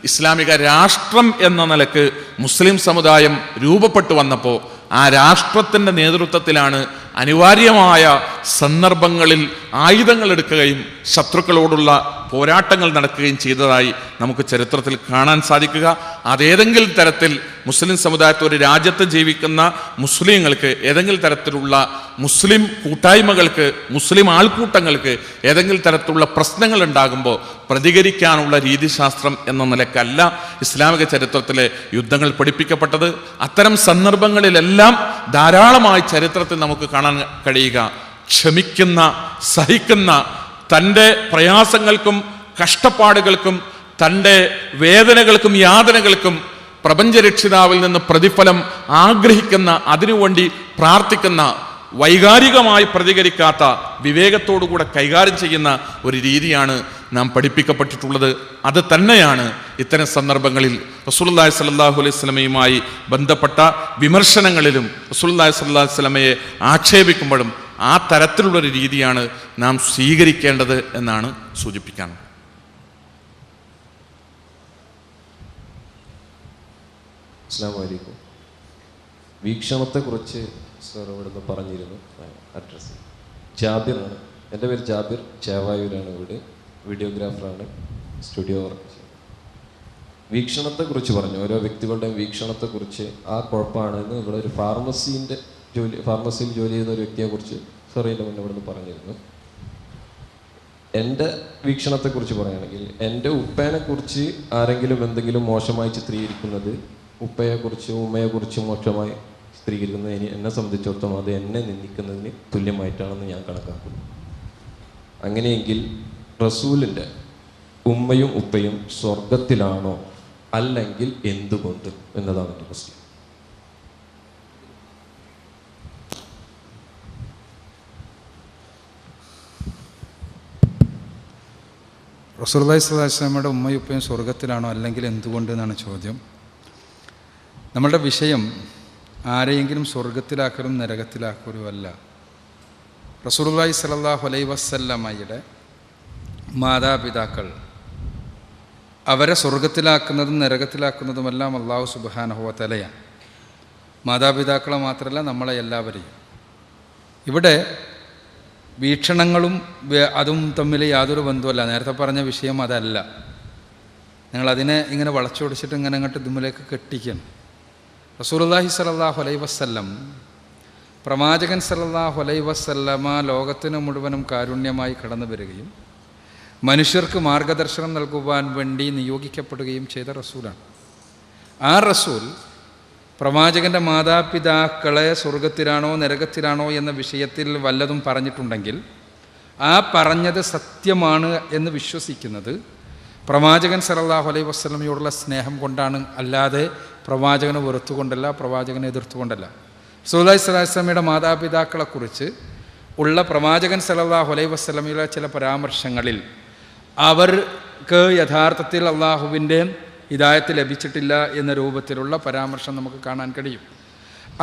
ഇസ്ലാമിക രാഷ്ട്രം എന്ന നിലക്ക് മുസ്ലിം സമുദായം രൂപപ്പെട്ടു വന്നപ്പോൾ ആ രാഷ്ട്രത്തിൻ്റെ നേതൃത്വത്തിലാണ് അനിവാര്യമായ സന്ദർഭങ്ങളിൽ ആയുധങ്ങൾ എടുക്കുകയും ശത്രുക്കളോടുള്ള പോരാട്ടങ്ങൾ നടക്കുകയും ചെയ്തതായി നമുക്ക് ചരിത്രത്തിൽ കാണാൻ സാധിക്കുക. അതേതെങ്കിലും തരത്തിൽ മുസ്ലിം സമുദായത്തിൽ, ഒരു രാജ്യത്ത് ജീവിക്കുന്ന മുസ്ലിങ്ങൾക്ക്, ഏതെങ്കിലും തരത്തിലുള്ള മുസ്ലിം കൂട്ടായ്മകൾക്ക്, മുസ്ലിം ആൾക്കൂട്ടങ്ങൾക്ക് ഏതെങ്കിലും തരത്തിലുള്ള പ്രശ്നങ്ങൾ ഉണ്ടാകുമ്പോൾ പ്രതികരിക്കാനുള്ള രീതിശാസ്ത്രം എന്ന നിലക്കല്ല ഇസ്ലാമിക ചരിത്രത്തിലെ യുദ്ധങ്ങൾ പഠിപ്പിക്കപ്പെട്ടത്. അത്തരം സന്ദർഭങ്ങളിലെല്ലാം ധാരാളമായി ചരിത്രത്തിൽ നമുക്ക് കാണാൻ കഴിയുക ക്ഷമിക്കുന്ന, സഹിക്കുന്ന, തൻ്റെ പ്രയാസങ്ങൾക്കും കഷ്ടപ്പാടുകൾക്കും തൻ്റെ വേദനകൾക്കും യാതനകൾക്കും പ്രപഞ്ചരക്ഷിതാവിൽ നിന്ന് പ്രതിഫലം ആഗ്രഹിക്കുന്ന, അതിനുവേണ്ടി പ്രാർത്ഥിക്കുന്ന, വൈകാരികമായി പ്രതികരിക്കാത്ത, വിവേകത്തോടുകൂടെ കൈകാര്യം ചെയ്യുന്ന ഒരു രീതിയാണ് നാം പഠിപ്പിക്കപ്പെട്ടിട്ടുള്ളത്. അത് തന്നെയാണ് ഇത്തരം സന്ദർഭങ്ങളിൽ റസൂലുള്ളാഹി സ്വല്ലല്ലാഹു അലൈഹി വസല്ലമയുമായി ബന്ധപ്പെട്ട വിമർശനങ്ങളിലും റസൂലുള്ളാഹി സ്വല്ലല്ലാഹു അലൈഹി വസല്ലമയെ ആക്ഷേപിക്കുമ്പോഴും ആ തരത്തിലുള്ളൊരു രീതിയാണ് നാം സ്വീകരിക്കേണ്ടത് എന്നാണ് സൂചിപ്പിക്കാൻ. അസ്സലാമു അലൈക്കും. വീക്ഷണത്തെക്കുറിച്ച് സാർ ഇവിടുന്ന് പറഞ്ഞിരുന്നു. അഡ്രസ്സ് ജാബിറാണ്. എൻ്റെ പേര് ജാബിർ, ചേവായൂരാണ് വീട്. വീഡിയോഗ്രാഫറാണ്, സ്റ്റുഡിയോ വർക്ക് ചെയ്യുന്നത്. വീക്ഷണത്തെക്കുറിച്ച് പറഞ്ഞു, ഓരോ വ്യക്തികളുടെയും വീക്ഷണത്തെക്കുറിച്ച് ആ കുഴപ്പമാണെന്ന് ഇവിടെ ഒരു ഫാർമസിയിൽ ജോലി ചെയ്യുന്ന ഒരു വ്യക്തിയെക്കുറിച്ച് സാർ ഇതിൻ്റെ മുന്നേ ഇവിടുന്ന് പറഞ്ഞിരുന്നു. എൻ്റെ വീക്ഷണത്തെക്കുറിച്ച് പറയുകയാണെങ്കിൽ, എൻ്റെ ഉപ്പേനെക്കുറിച്ച് ആരെങ്കിലും എന്തെങ്കിലും മോശമായി ചിത്രീകരിക്കുന്നത്, ഉപ്പയെക്കുറിച്ചും ഉമ്മയെക്കുറിച്ചും മോശമായി ചിത്രീകരിക്കുന്നത് എന്നെ സംബന്ധിച്ചിടത്തോളം അത് എന്നെ നിന്ദിക്കുന്നതിന് തുല്യമായിട്ടാണെന്ന് ഞാൻ കണക്കാക്കുന്നു. അങ്ങനെയെങ്കിൽ റസൂലിൻ്റെ ഉമ്മയും ഉപ്പയും സ്വർഗത്തിലാണോ, അല്ലെങ്കിൽ എന്തുകൊണ്ട് എന്നതാണ് എൻ്റെ ക്വസ്റ്റ്യൻ. റസൂലുള്ളാഹി സ്വല്ലല്ലാഹു അലൈഹി വസല്ലമയുടെ ഉമ്മയും ഉപ്പയും സ്വർഗത്തിലാണോ, അല്ലെങ്കിൽ എന്തുകൊണ്ട് എന്നാണ് ചോദ്യം. നമ്മളുടെ വിഷയം ആരെയെങ്കിലും സ്വർഗത്തിലാക്കലും നരകത്തിലാക്കലും അല്ല. റസൂലുള്ളാഹി സ്വല്ലല്ലാഹു അലൈഹി വസല്ലമയുടെ മാതാപിതാക്കൾ, അവരെ സ്വർഗത്തിലാക്കുന്നതും നരകത്തിലാക്കുന്നതുമെല്ലാം അല്ലാഹു സുബ്ഹാനഹു വ തആലയാണ്. മാതാപിതാക്കളെ മാത്രമല്ല, നമ്മളെ എല്ലാവരെയും. ഇവിടെ വീക്ഷണങ്ങളും അതും തമ്മിൽ യാതൊരു ബന്ധവുമല്ല. നേരത്തെ പറഞ്ഞ വിഷയം അതല്ല. നിങ്ങളതിനെ ഇങ്ങനെ വളച്ചൊടിച്ചിട്ട് ഇങ്ങനെ അങ്ങോട്ട് ഇതുമ്മിലേക്ക് കെട്ടിക്കണം. റസൂലുള്ളാഹി സ്വല്ലല്ലാഹു അലൈഹി വസല്ലം, പ്രവാചകൻ സ്വല്ലല്ലാഹു അലൈഹി വസല്ലമ ലോകത്തിന് മുഴുവനും കാരുണ്യമായി കടന്നു വരികയും മനുഷ്യർക്ക് മാർഗദർശനം നൽകുവാൻ വേണ്ടി നിയോഗിക്കപ്പെടുകയും ചെയ്ത റസൂലാണ്. ആ റസൂൽ പ്രവാചകൻ്റെ മാതാപിതാക്കളെ സ്വർഗത്തിലാണോ നരകത്തിലാണോ എന്ന വിഷയത്തിൽ വല്ലതും പറഞ്ഞിട്ടുണ്ടെങ്കിൽ ആ പറഞ്ഞത് സത്യമാണ് എന്ന് വിശ്വസിക്കുന്നത് പ്രവാചകൻ സല്ലല്ലാഹു അലൈഹി വസല്ലമയോടുള്ള സ്നേഹം കൊണ്ടാണ്, അല്ലാതെ പ്രവാചകനെ വെറുത്തുകൊണ്ടല്ല, പ്രവാചകനെ എതിർത്തുകൊണ്ടല്ല. റസൂലുള്ളാഹി സ്വല്ലല്ലാഹു അലൈഹി വസല്ലമയുടെ മാതാപിതാക്കളെക്കുറിച്ച് ഉള്ള പ്രവാചകൻ സല്ലല്ലാഹു അലൈഹി വസല്ലമയുടെ ചില പരാമർശങ്ങളിൽ അവർക്ക് യഥാർത്ഥത്തിൽ അള്ളാഹുവിൻ്റെ ഹിദായത്ത് ലഭിച്ചിട്ടില്ല എന്ന രൂപത്തിലുള്ള പരാമർശം നമുക്ക് കാണാൻ കഴിയും.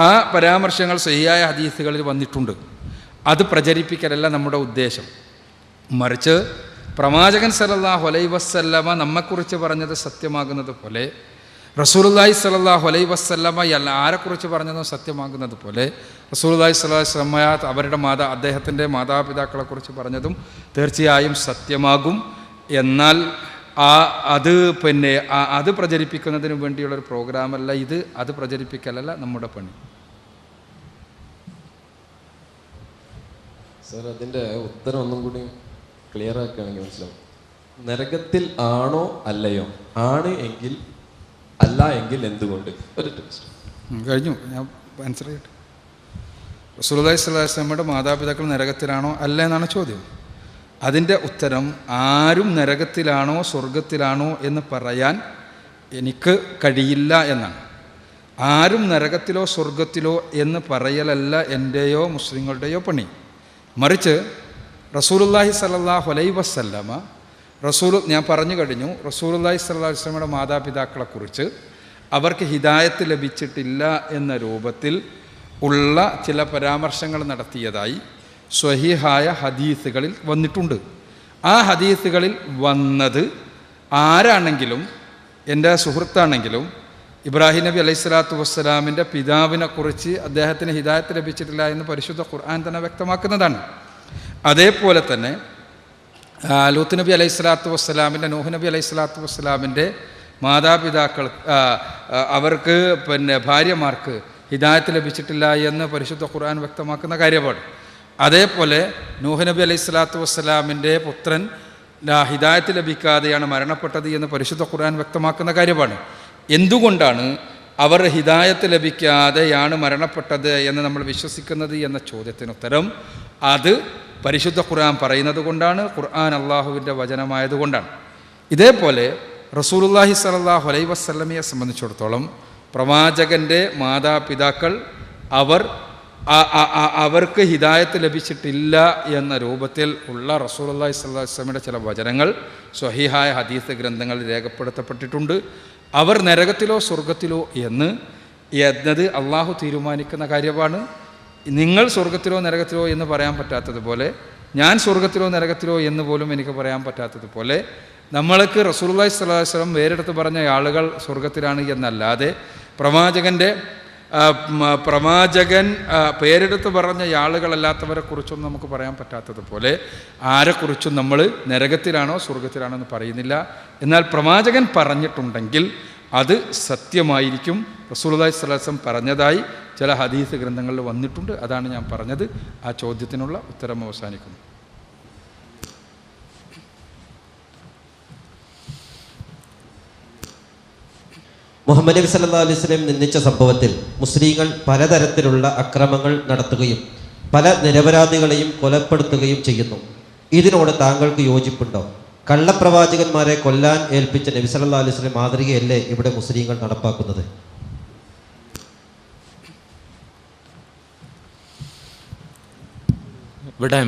ആ പരാമർശങ്ങൾ സ്വഹീഹായ ഹദീസുകളിൽ വന്നിട്ടുണ്ട്. അത് പ്രചരിപ്പിക്കലല്ല നമ്മുടെ ഉദ്ദേശം. മറിച്ച് പ്രവാചകൻ സല്ലല്ലാഹു അലൈഹി വസല്ലമ നമ്മെക്കുറിച്ച് പറഞ്ഞത് സത്യമാകുന്നത് പോലെ, റസൂലുള്ളാഹി സ്വല്ലല്ലാഹു അലൈഹി വസല്ലമ ആരെക്കുറിച്ച് പറഞ്ഞതും സത്യമാകുന്നത് പോലെ, റസൂലുള്ളാഹി സ്വല്ലല്ലാഹു അലൈഹി വസല്ലമ അവരുടെ അദ്ദേഹത്തിൻ്റെ മാതാപിതാക്കളെക്കുറിച്ച് പറഞ്ഞതും തീർച്ചയായും സത്യമാകും. എന്നാൽ അത് പ്രചരിപ്പിക്കുന്നതിന് വേണ്ടിയുള്ളൊരു പ്രോഗ്രാമല്ല ഇത്. അത് പ്രചരിപ്പിക്കലല്ല നമ്മുടെ പണി. സാർ, അതിൻ്റെ ഉത്തരം ഒന്നും കൂടി ക്ലിയർ ആക്കുകയാണെങ്കിൽ മനസ്സിലാവും. നരകത്തിൽ ആണോ അല്ലയോ? ആണ് എങ്കിൽ, അല്ല എങ്കിൽ എന്തുകൊണ്ട്? ഒരു കഴിഞ്ഞു, ഞാൻ ആൻസർ ചെയ്യട്ടെ. റസൂലുള്ളാഹി സ്വല്ലല്ലാഹു അലൈഹി വസല്ലമയുടെ മാതാപിതാക്കൾ നരകത്തിലാണോ അല്ല എന്നാണ് ചോദ്യം. അതിൻ്റെ ഉത്തരം ആരും നരകത്തിലാണോ സ്വർഗത്തിലാണോ എന്ന് പറയാൻ എനിക്ക് കഴിയില്ല എന്നാണ്. ആരും നരകത്തിലോ സ്വർഗത്തിലോ എന്ന് പറയലല്ല എൻ്റെയോ മുസ്ലിങ്ങളുടെയോ പണി. മറിച്ച് റസൂലുള്ളാഹി സ്വല്ലല്ലാഹു അലൈഹി വസല്ലമ ഞാൻ പറഞ്ഞു കഴിഞ്ഞു, റസൂലുള്ളാഹി സ്വല്ലല്ലാഹു അലൈഹി വസല്ലമയുടെ മാതാപിതാക്കളെക്കുറിച്ച് അവർക്ക് ഹിദായത്ത് ലഭിച്ചിട്ടില്ല എന്ന രൂപത്തിൽ ഉള്ള ചില പരാമർശങ്ങൾ നടത്തിയതായി സ്വഹീഹായ ഹദീസുകളിൽ വന്നിട്ടുണ്ട്. ആ ഹദീസുകളിൽ വന്നത് ആരാണെങ്കിലും, എൻ്റെ സുഹൃത്താണെങ്കിലും, ഇബ്രാഹിം നബി അലൈഹി സ്വലാത്തു വസ്സലാമിൻ്റെ പിതാവിനെക്കുറിച്ച് അദ്ദേഹത്തിന് ഹിദായത്ത് ലഭിച്ചിട്ടില്ല എന്ന് പരിശുദ്ധ ഖുർആൻ തന്നെ വ്യക്തമാക്കുന്നതാണ്. അതേപോലെ തന്നെ ലൂത്ത് നബി അലൈഹി സ്വലാത്തു വസ്സലാമിൻ്റെ, നൂഹ് നബി അലൈഹി സ്വലാത്തു വസ്സലാമിൻ്റെ മാതാപിതാക്കൾ അവർക്ക് ഭാര്യമാർക്ക് ഹിദായത്ത് ലഭിച്ചിട്ടില്ല എന്ന് പരിശുദ്ധ ഖുർആൻ വ്യക്തമാക്കുന്ന കാര്യമാണ്. അതേപോലെ നൂഹ് നബി അലൈഹി സ്വലാത്തു വസ്സലാമിൻ്റെ പുത്രൻ ഹിദായത്ത് ലഭിക്കാതെയാണ് മരണപ്പെട്ടത് എന്ന് പരിശുദ്ധ ഖുർആൻ വ്യക്തമാക്കുന്ന കാര്യമാണ്. എന്തുകൊണ്ടാണ് അവർ ഹിദായത്ത് ലഭിക്കാതെയാണ് മരണപ്പെട്ടത് എന്ന് നമ്മൾ വിശ്വസിക്കുന്നത് എന്ന ചോദ്യത്തിന് ഉത്തരം, അത് പരിശുദ്ധ ഖുർആൻ പറയുന്നത് കൊണ്ടാണ്, ഖുർആൻ അള്ളാഹുവിൻ്റെ വചനമായതുകൊണ്ടാണ്. ഇതേപോലെ റസൂലുള്ളാഹി സ്വല്ലല്ലാഹു അലൈഹി വസല്ലമയെ സംബന്ധിച്ചിടത്തോളം പ്രവാചകൻ്റെ മാതാപിതാക്കൾ അവർക്ക് ഹിദായത്ത് ലഭിച്ചിട്ടില്ല എന്ന രൂപത്തിൽ ഉള്ള റസൂലുള്ളാഹി സ്വല്ലല്ലാഹു അലൈഹി വസല്ലമയുടെ ചില വചനങ്ങൾ സ്വഹീഹായ ഹദീസ് ഗ്രന്ഥങ്ങളിൽ രേഖപ്പെടുത്തപ്പെട്ടിട്ടുണ്ട്. അവർ നരകത്തിലോ സ്വർഗത്തിലോ എന്നത് അള്ളാഹു തീരുമാനിക്കുന്ന കാര്യമാണ്. നിങ്ങൾ സ്വർഗത്തിലോ നരകത്തിലോ എന്ന് പറയാൻ പറ്റാത്തതുപോലെ, ഞാൻ സ്വർഗത്തിലോ നരകത്തിലോ എന്ന് പോലും എനിക്ക് പറയാൻ പറ്റാത്തതുപോലെ, നമ്മൾക്ക് റസൂലുള്ളാഹി സ്വല്ലല്ലാഹു അലൈഹി വസല്ലം വേറെടുത്ത് പറഞ്ഞ ആളുകൾ സ്വർഗത്തിലാണ് എന്നല്ലാതെ പ്രവാചകൻ പേരെടുത്ത് പറഞ്ഞ ആളുകളല്ലാത്തവരെ കുറിച്ചൊന്നും നമുക്ക് പറയാൻ പറ്റാത്തതുപോലെ ആരെക്കുറിച്ചും നമ്മൾ നരകത്തിലാണോ സ്വർഗത്തിലാണോ എന്ന് പറയുന്നില്ല. എന്നാൽ പ്രവാചകൻ പറഞ്ഞിട്ടുണ്ടെങ്കിൽ അത് സത്യമായിരിക്കും. റസൂലുള്ളാഹി സ്വല്ലല്ലാഹു അലൈഹി വസല്ലം പറഞ്ഞതായി ചില ഹദീസ് ഗ്രന്ഥങ്ങളിൽ വന്നിട്ടുണ്ട്. അതാണ് ഞാൻ പറഞ്ഞത്. ആ ചോദ്യത്തിനുള്ള ഉത്തരം അവസാനിക്കുന്നു. മുഹമ്മദ് നബി സല്ലല്ലാഹു അലൈഹി വസല്ലം നിന്ദിച്ച സംഭവത്തിൽ മുസ്ലിങ്ങൾ പലതരത്തിലുള്ള അക്രമങ്ങൾ നടത്തുകയും പല നിരപരാധികളെയും കൊലപ്പെടുത്തുകയും ചെയ്യുന്നു. ഇതിനോട് താങ്കൾക്ക് യോജിപ്പുണ്ടോ? കള്ളപ്രവാചകന്മാരെ കൊല്ലാൻ ഏൽപ്പിച്ച നബി സല്ലല്ലാഹു അലൈഹി വസല്ലം മാതൃകയല്ലേ ഇവിടെ മുസ്ലിങ്ങൾ നടപ്പാക്കുന്നത്? ഇവിടെ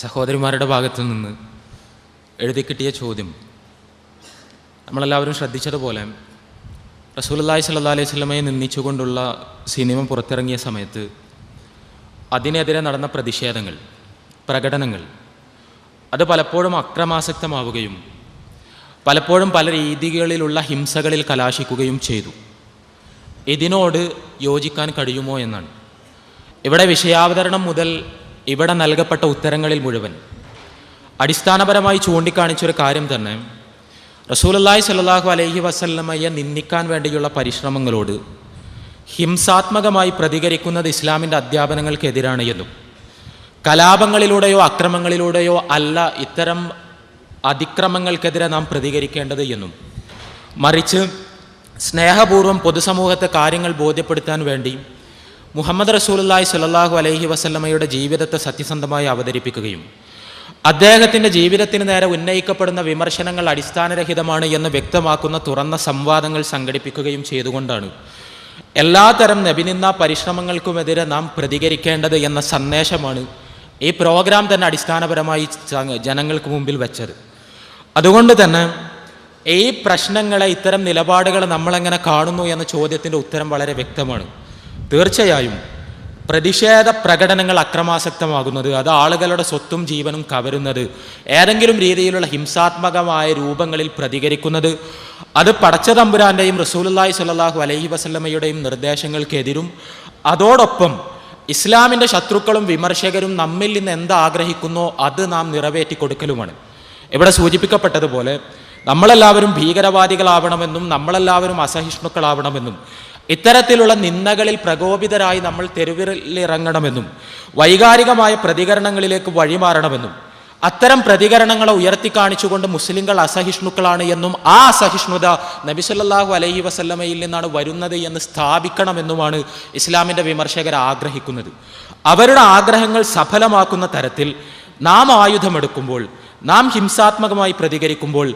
സഹോദരിമാരുടെ ഭാഗത്തു നിന്ന് എഴുതി കിട്ടിയ ചോദ്യം നമ്മളെല്ലാവരും ശ്രദ്ധിച്ചതുപോലെ റസൂലുള്ളാഹി സ്വല്ലല്ലാഹു അലൈഹി വസല്ലമയെ നിന്ദിച്ചുകൊണ്ടുള്ള സിനിമ പുറത്തിറങ്ങിയ സമയത്ത് അതിനെതിരെ നടന്ന പ്രതിഷേധങ്ങൾ, പ്രകടനങ്ങൾ, അത് പലപ്പോഴും അക്രമാസക്തമാവുകയും പലപ്പോഴും പല രീതികളിലുള്ള ഹിംസകളിൽ കലാശിക്കുകയും ചെയ്തു. ഇതിനോട് യോജിക്കാൻ കഴിയുമോ എന്നാണ് ഇവിടെ വിഷയാവതരണം മുതൽ ഇവിടെ നൽകപ്പെട്ട ഉത്തരങ്ങളിൽ മുഴുവൻ അടിസ്ഥാനപരമായി ചൂണ്ടിക്കാണിച്ചൊരു കാര്യം തന്നെ, റസൂലുള്ളാഹി സ്വല്ലല്ലാഹു അലൈഹി വസല്ലമയെ നിന്ദിക്കാൻ വേണ്ടിയുള്ള പരിശ്രമങ്ങളോട് ഹിംസാത്മകമായി പ്രതികരിക്കുന്നത് ഇസ്ലാമിൻ്റെ അധ്യാപനങ്ങൾക്കെതിരാണ് എന്നും, കലാപങ്ങളിലൂടെയോ അക്രമങ്ങളിലൂടെയോ അല്ല ഇത്തരം അതിക്രമങ്ങൾക്കെതിരെ നാം പ്രതികരിക്കേണ്ടത് എന്നും, മറിച്ച് സ്നേഹപൂർവ്വം പൊതുസമൂഹത്തെ കാര്യങ്ങൾ ബോധ്യപ്പെടുത്താൻ വേണ്ടി മുഹമ്മദ് റസൂലുള്ളാഹി സ്വല്ലല്ലാഹു അലൈഹി വസല്ലമയുടെ ജീവിതത്തെ സത്യസന്ധമായി അവതരിപ്പിക്കുകയും അദ്ദേഹത്തിൻ്റെ ജീവിതത്തിന് നേരെ ഉന്നയിക്കപ്പെടുന്ന വിമർശനങ്ങൾ അടിസ്ഥാനരഹിതമാണ് എന്ന് വ്യക്തമാക്കുന്ന തുറന്ന സംവാദങ്ങൾ സംഘടിപ്പിക്കുകയും ചെയ്തുകൊണ്ടാണ് എല്ലാത്തരം നബിനിന്ദ പരിശ്രമങ്ങൾക്കുമെതിരെ നാം പ്രതികരിക്കേണ്ടത് എന്ന സന്ദേശമാണ് ഈ പ്രോഗ്രാം തന്നെ അടിസ്ഥാനപരമായി ജനങ്ങൾക്ക് മുമ്പിൽ വെച്ചത്. അതുകൊണ്ട് തന്നെ ഈ പ്രശ്നങ്ങളെ, ഇത്തരം നിലപാടുകൾ നമ്മളെങ്ങനെ കാണുന്നു എന്ന ചോദ്യത്തിൻ്റെ ഉത്തരം വളരെ വ്യക്തമാണ്. തീർച്ചയായും പ്രതിഷേധ പ്രകടനങ്ങൾ അക്രമാസക്തമാകുന്നത്, അത് ആളുകളുടെ സ്വത്തും ജീവനും കവരുന്നത്, ഏതെങ്കിലും രീതിയിലുള്ള ഹിംസാത്മകമായ രൂപങ്ങളിൽ പ്രതികരിക്കുന്നത്, അത് പടച്ച തമ്പുരാൻ്റെയും റസൂലുള്ളാഹി സ്വല്ലല്ലാഹു അലൈഹി വസല്ലമയുടെയും നിർദ്ദേശങ്ങൾക്കെതിരും അതോടൊപ്പം ഇസ്ലാമിൻ്റെ ശത്രുക്കളും വിമർശകരും നമ്മിൽ നിന്ന് എന്താഗ്രഹിക്കുന്നോ അത് നാം നിറവേറ്റി കൊടുക്കലുമാണ്. ഇവിടെ സൂചിപ്പിക്കപ്പെട്ടതുപോലെ നമ്മളെല്ലാവരും ഭീകരവാദികളാവണമെന്നും നമ്മളെല്ലാവരും അസഹിഷ്ണുക്കളാവണമെന്നും ഇത്തരത്തിലുള്ള നിന്ദകളിൽ പ്രകോപിതരായി നമ്മൾ തെരുവിലിറങ്ങണമെന്നും വൈകാരികമായ പ്രതികരണങ്ങളിലേക്ക് വഴിമാറണമെന്നും അത്തരം പ്രതികരണങ്ങളെ ഉയർത്തിക്കാണിച്ചുകൊണ്ട് മുസ്ലിങ്ങൾ അസഹിഷ്ണുക്കളാണ് എന്നും ആ അസഹിഷ്ണുത നബി സല്ലല്ലാഹു അലൈഹി വസല്ലമയിൽ നിന്നാണ് വരുന്നത് എന്ന് സ്ഥാപിക്കണമെന്നുമാണ് ഇസ്ലാമിൻ്റെ വിമർശകർ ആഗ്രഹിക്കുന്നത്. അവരുടെ ആഗ്രഹങ്ങൾ സഫലമാക്കുന്ന തരത്തിൽ നാം ആയുധമെടുക്കുമ്പോൾ, നാം ഹിംസാത്മകമായി പ്രതികരിക്കുമ്പോൾ,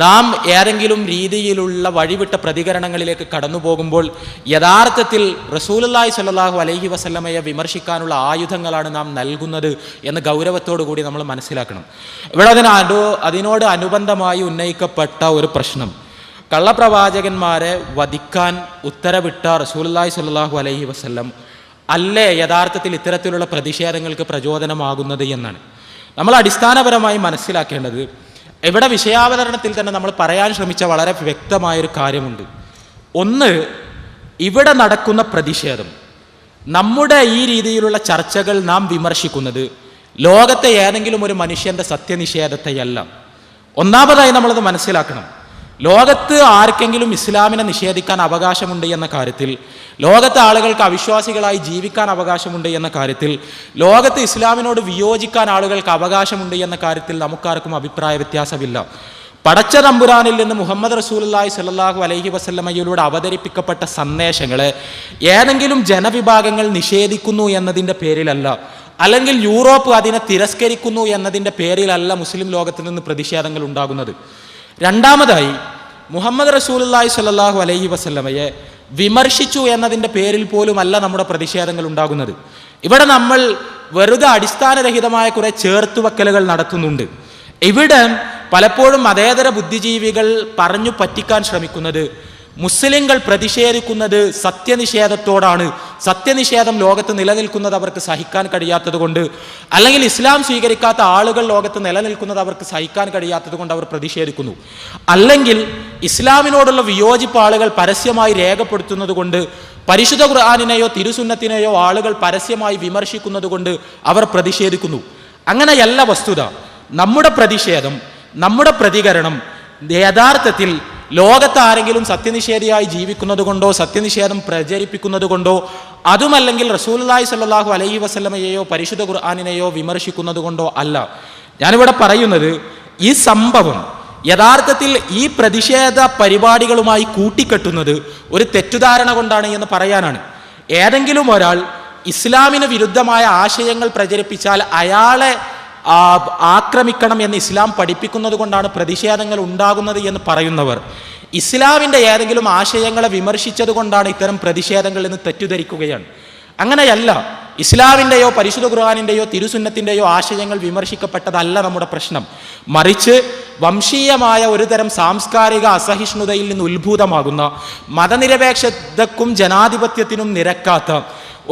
നാം ഏതെങ്കിലും രീതിയിലുള്ള വഴിവിട്ട പ്രതികരണങ്ങളിലേക്ക് കടന്നു പോകുമ്പോൾ യഥാർത്ഥത്തിൽ റസൂലുള്ളാഹി സ്വല്ലല്ലാഹു അലൈഹി വസല്ലമയെ വിമർശിക്കാനുള്ള ആയുധങ്ങളാണ് നാം നൽകുന്നത് എന്ന് ഗൗരവത്തോടു കൂടി നമ്മൾ മനസ്സിലാക്കണം. ഇവിടെ അതിനോട് അനുബന്ധമായി ഉന്നയിക്കപ്പെട്ട ഒരു പ്രശ്നം, കള്ളപ്രവാചകന്മാരെ വധിക്കാൻ ഉത്തരവിട്ട റസൂലുള്ളാഹി സ്വല്ലല്ലാഹു അലൈഹി വസല്ലം അല്ലേ യഥാർത്ഥത്തിൽ ഇത്തരത്തിലുള്ള പ്രതിഷേധങ്ങൾക്ക് പ്രചോദനമാകുന്നത് എന്നാണ്. നമ്മൾ അടിസ്ഥാനപരമായി മനസ്സിലാക്കേണ്ടത്, ഇവിടെ വിഷയാവതരണത്തിൽ തന്നെ നമ്മൾ പറയാൻ ശ്രമിച്ച വളരെ വ്യക്തമായൊരു കാര്യമുണ്ട്. ഒന്ന്, ഇവിടെ നടക്കുന്ന പ്രതിഷേധം, നമ്മുടെ ഈ രീതിയിലുള്ള ചർച്ചകൾ നാം വിമർശിക്കുന്നത് ലോകത്തെ ഏതെങ്കിലും ഒരു മനുഷ്യൻ്റെ സത്യനിഷേധത്തെയല്ല. ഒന്നാമതായി നമ്മളത് മനസ്സിലാക്കണം. ലോകത്ത് ആർക്കെങ്കിലും ഇസ്ലാമിനെ നിഷേധിക്കാൻ അവകാശമുണ്ട് എന്ന കാര്യത്തിൽ, ലോകത്തെ ആളുകൾക്ക് അവിശ്വാസികളായി ജീവിക്കാൻ അവകാശമുണ്ട് എന്ന കാര്യത്തിൽ, ലോകത്ത് ഇസ്ലാമിനോട് വിയോജിക്കാൻ ആളുകൾക്ക് അവകാശമുണ്ട് എന്ന കാര്യത്തിൽ നമുക്കാർക്കും അഭിപ്രായ വ്യത്യാസമില്ല. പടച്ച തമ്പുരാനിൽ നിന്ന് മുഹമ്മദ് റസൂലുള്ളാഹി സ്വല്ലല്ലാഹു അലൈഹി വസല്ലമയിലൂടെ അവതരിപ്പിക്കപ്പെട്ട സന്ദേശങ്ങളെ ഏതെങ്കിലും ജനവിഭാഗങ്ങൾ നിഷേധിക്കുന്നു എന്നതിൻ്റെ പേരിലല്ല, അല്ലെങ്കിൽ യൂറോപ്പ് അതിനെ തിരസ്കരിക്കുന്നു എന്നതിൻ്റെ പേരിലല്ല മുസ്ലിം ലോകത്ത് നിന്ന് പ്രതിഷേധങ്ങൾ ഉണ്ടാകുന്നത്. രണ്ടാമതായി, മുഹമ്മദ് റസൂലുള്ളാഹി സ്വല്ലല്ലാഹു അലൈഹി വസല്ലമയെ വിമർശിച്ചു എന്നതിൻ്റെ പേരിൽ പോലുമല്ല നമ്മുടെ പ്രതിഷേധങ്ങൾ ഉണ്ടാകുന്നത്. ഇവിടെ നമ്മൾ വെറുതെ അടിസ്ഥാനരഹിതമായ കുറെ ചേർത്തുവെക്കലുകൾ നടത്തുന്നുണ്ട്. ഇവിടെ പലപ്പോഴും മതേതര ബുദ്ധിജീവികൾ പറഞ്ഞു പറ്റിക്കാൻ ശ്രമിക്കുന്നത് മുസ്ലിങ്ങൾ പ്രതിഷേധിക്കുന്നത് സത്യനിഷേധത്തോടാണ്, സത്യനിഷേധം ലോകത്ത് നിലനിൽക്കുന്നത് അവർക്ക് സഹിക്കാൻ കഴിയാത്തത് കൊണ്ട്, അല്ലെങ്കിൽ ഇസ്ലാം സ്വീകരിക്കാത്ത ആളുകൾ ലോകത്ത് നിലനിൽക്കുന്നത് അവർക്ക് സഹിക്കാൻ കഴിയാത്തത് കൊണ്ട് അവർ പ്രതിഷേധിക്കുന്നു, അല്ലെങ്കിൽ ഇസ്ലാമിനോടുള്ള വിയോജിപ്പ് ആളുകൾ പരസ്യമായി രേഖപ്പെടുത്തുന്നത് കൊണ്ട്, പരിശുദ്ധ ഖുർആനിനെയോ തിരുസുന്നത്തിനെയോ ആളുകൾ പരസ്യമായി വിമർശിക്കുന്നത് കൊണ്ട് അവർ പ്രതിഷേധിക്കുന്നു. അങ്ങനെയല്ല വസ്തുത. നമ്മുടെ പ്രതിഷേധം, നമ്മുടെ പ്രതികരണം യഥാർത്ഥത്തിൽ ലോകത്ത് ആരെങ്കിലും സത്യനിഷേധിയായി ജീവിക്കുന്നത് കൊണ്ടോ സത്യനിഷേധം പ്രചരിപ്പിക്കുന്നത് കൊണ്ടോ, അതുമല്ലെങ്കിൽ റസൂലുള്ളാഹി സ്വല്ലല്ലാഹു അലൈഹി വസല്ലമയെയോ പരിശുദ്ധ ഖുർആനിനെയോ വിമർശിക്കുന്നത് കൊണ്ടോ അല്ല. ഞാനിവിടെ പറയുന്നത്, ഈ സംഭവം യഥാർത്ഥത്തിൽ ഈ പ്രതിഷേധ പരിപാടികളുമായി കൂട്ടിക്കെട്ടുന്നത് ഒരു തെറ്റുധാരണ കൊണ്ടാണ് എന്ന് പറയാനാണ്. ഏതെങ്കിലും ഒരാൾ ഇസ്ലാമിന് വിരുദ്ധമായ ആശയങ്ങൾ പ്രചരിപ്പിച്ചാൽ അയാളെ ആക്രമിക്കണം എന്ന് ഇസ്ലാം പഠിപ്പിക്കുന്നത് കൊണ്ടാണ് പ്രതിഷേധങ്ങൾ ഉണ്ടാകുന്നത് എന്ന് പറയുന്നവർ ഇസ്ലാമിൻ്റെ ഏതെങ്കിലും ആശയങ്ങളെ വിമർശിച്ചത് കൊണ്ടാണ് ഇത്തരം പ്രതിഷേധങ്ങൾ എന്ന് തെറ്റിദ്ധരിക്കുകയാണ്. അങ്ങനെയല്ല. ഇസ്ലാമിൻ്റെയോ പരിശുദ്ധ ഖുർആനിൻ്റെയോ തിരുസുന്നത്തിൻ്റെയോ ആശയങ്ങൾ വിമർശിക്കപ്പെട്ടതല്ല നമ്മുടെ പ്രശ്നം. മറിച്ച് വംശീയമായ ഒരുതരം സാംസ്കാരിക അസഹിഷ്ണുതയിൽ നിന്ന് ഉത്ഭൂതമാകുന്ന, മതനിരപേക്ഷതക്കും ജനാധിപത്യത്തിനും നിരക്കാത്ത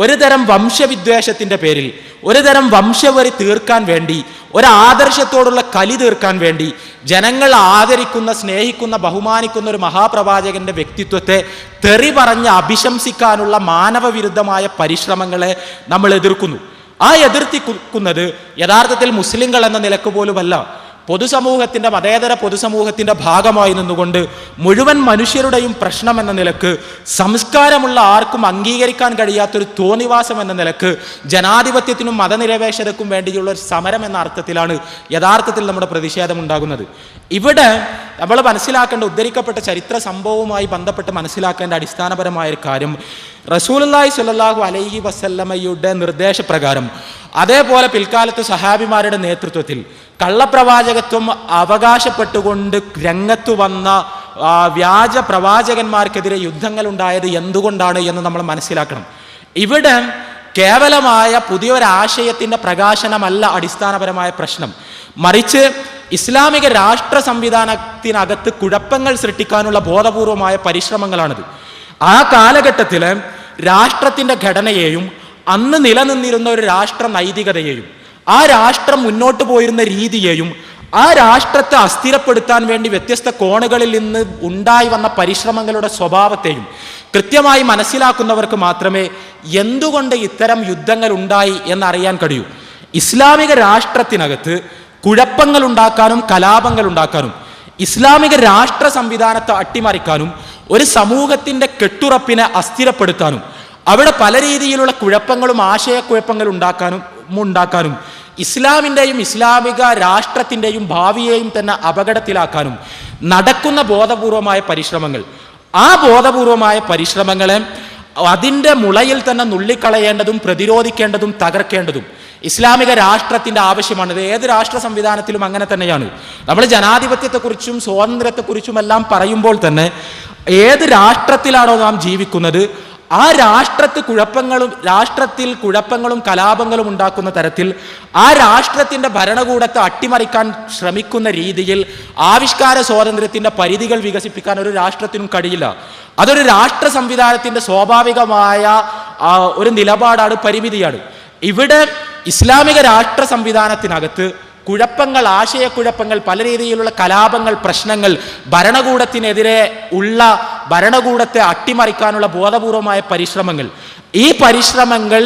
ഒരുതരം വംശവിദ്വേഷത്തിൻ്റെ പേരിൽ, ഒരുതരം വംശവരി തീർക്കാൻ വേണ്ടി, ഒരാദർശത്തോടുള്ള കലി തീർക്കാൻ വേണ്ടി ജനങ്ങൾ ആദരിക്കുന്ന, സ്നേഹിക്കുന്ന, ബഹുമാനിക്കുന്ന ഒരു മഹാപ്രവാചകന്റെ വ്യക്തിത്വത്തെ തെറി പറഞ്ഞ് അഭിശംസിക്കാനുള്ള മാനവവിരുദ്ധമായ പരിശ്രമങ്ങളെ നമ്മൾ എതിർക്കുന്നു. ആ എതിർത്തിക്കുന്നത് യഥാർത്ഥത്തിൽ മുസ്ലിങ്ങൾ എന്ന നിലക്ക് പോലുമല്ല, പൊതുസമൂഹത്തിൻ്റെ, മതേതര പൊതുസമൂഹത്തിൻ്റെ ഭാഗമായി നിന്നുകൊണ്ട് മുഴുവൻ മനുഷ്യരുടെയും പ്രശ്നം എന്ന നിലക്ക്, സംസ്കാരമുള്ള ആർക്കും അംഗീകരിക്കാൻ കഴിയാത്തൊരു തോന്നിവാസം എന്ന നിലക്ക്, ജനാധിപത്യത്തിനും മതനിരപേക്ഷതയ്ക്കും വേണ്ടിയുള്ള ഒരു സമരം എന്ന അർത്ഥത്തിലാണ് യഥാർത്ഥത്തിൽ നമ്മുടെ പ്രതിഷേധം ഉണ്ടാകുന്നത്. ഇവിടെ നമ്മൾ മനസ്സിലാക്കേണ്ട, ഉദ്ധരിക്കപ്പെട്ട ചരിത്ര സംഭവവുമായി ബന്ധപ്പെട്ട് മനസ്സിലാക്കേണ്ട അടിസ്ഥാനപരമായ ഒരു കാര്യം, റസൂലുള്ളാഹി സ്വല്ലല്ലാഹു അലൈഹി വസല്ലമയുടെ നിർദ്ദേശപ്രകാരം, അതേപോലെ പിൽക്കാലത്ത് സഹാബിമാരുടെ നേതൃത്വത്തിൽ കള്ളപ്രവാചകത്വം അവകാശപ്പെട്ടുകൊണ്ട് രംഗത്തു വന്ന വ്യാജ പ്രവാചകന്മാർക്കെതിരെ യുദ്ധങ്ങൾ ഉണ്ടായത് എന്തുകൊണ്ടാണ് എന്ന് നമ്മൾ മനസ്സിലാക്കണം. ഇവിടെ കേവലമായ പുതിയൊരാശയത്തിൻ്റെ പ്രകാശനമല്ല അടിസ്ഥാനപരമായ പ്രശ്നം, മറിച്ച് ഇസ്ലാമിക രാഷ്ട്ര സംവിധാനത്തിനകത്ത് കുഴപ്പങ്ങൾ സൃഷ്ടിക്കാനുള്ള ബോധപൂർവമായ പരിശ്രമങ്ങളാണിത്. ആ കാലഘട്ടത്തിൽ രാഷ്ട്രത്തിൻ്റെ ഘടനയെയും അന്ന് നിലനിന്നിരുന്ന ഒരു രാഷ്ട്ര നൈതികതയെയും ആ രാഷ്ട്രം മുന്നോട്ട് പോയിരുന്ന രീതിയെയും ആ രാഷ്ട്രത്തെ അസ്ഥിരപ്പെടുത്താൻ വേണ്ടി വ്യത്യസ്ത കോണുകളിൽ നിന്ന് ഉണ്ടായി വന്ന പരിശ്രമങ്ങളുടെ സ്വഭാവത്തെയും കൃത്യമായി മനസ്സിലാക്കുന്നവർക്ക് മാത്രമേ എന്തുകൊണ്ട് ഇത്തരം യുദ്ധങ്ങൾ ഉണ്ടായി എന്നറിയാൻ കഴിയൂ. ഇസ്ലാമിക രാഷ്ട്രത്തിനകത്ത് കുഴപ്പങ്ങൾ ഉണ്ടാക്കാനും കലാപങ്ങൾ ഉണ്ടാക്കാനും ഇസ്ലാമിക രാഷ്ട്ര സംവിധാനത്തെ അട്ടിമറിക്കാനും ഒരു സമൂഹത്തിൻ്റെ കെട്ടുറപ്പിനെ അസ്ഥിരപ്പെടുത്താനും അവിടെ പല രീതിയിലുള്ള കുഴപ്പങ്ങളും ആശയക്കുഴപ്പങ്ങൾ ഉണ്ടാക്കാനും ഇസ്ലാമിൻ്റെയും ഇസ്ലാമിക രാഷ്ട്രത്തിൻ്റെയും ഭാവിയെയും തന്നെ അപകടത്തിലാക്കാനും നടക്കുന്ന ബോധപൂർവമായ പരിശ്രമങ്ങൾ, ആ ബോധപൂർവമായ പരിശ്രമങ്ങളെ അതിൻ്റെ മുളയിൽ തന്നെ നുള്ളിക്കളയേണ്ടതും പ്രതിരോധിക്കേണ്ടതും തകർക്കേണ്ടതും ഇസ്ലാമിക രാഷ്ട്രത്തിൻ്റെ ആവശ്യമാണിത്. ഏത് രാഷ്ട്ര സംവിധാനത്തിലും അങ്ങനെ തന്നെയാണ്. നമ്മൾ ജനാധിപത്യത്തെക്കുറിച്ചും സ്വാതന്ത്ര്യത്തെക്കുറിച്ചും എല്ലാം പറയുമ്പോൾ തന്നെ ഏത് രാഷ്ട്രത്തിലാണോ നാം ജീവിക്കുന്നത് ആ രാഷ്ട്രത്തിൽ കുഴപ്പങ്ങളും കലാപങ്ങളും ഉണ്ടാക്കുന്ന തരത്തിൽ ആ രാഷ്ട്രത്തിൻ്റെ ഭരണകൂടത്തെ അട്ടിമറിക്കാൻ ശ്രമിക്കുന്ന രീതിയിൽ ആവിഷ്കാര സ്വാതന്ത്ര്യത്തിൻ്റെ പരിധികൾ വികസിപ്പിക്കാൻ ഒരു രാഷ്ട്രത്തിനും കഴിയില്ല. അതൊരു രാഷ്ട്ര സംവിധാനത്തിൻ്റെ സ്വാഭാവികമായ ഒരു നിലപാടാണ്, പരിമിതിയാണ്. ഇവിടെ ഇസ്ലാമിക രാഷ്ട്ര സംവിധാനത്തിനകത്ത് കുഴപ്പങ്ങൾ, ആശയക്കുഴപ്പങ്ങൾ, പല രീതിയിലുള്ള കലാപങ്ങൾ, പ്രശ്നങ്ങൾ, ഭരണകൂടത്തിനെതിരെ ഉള്ള ഭരണകൂടത്തെ അട്ടിമറിക്കാനുള്ള ബോധപൂർവമായ പരിശ്രമങ്ങൾ, ഈ പരിശ്രമങ്ങൾ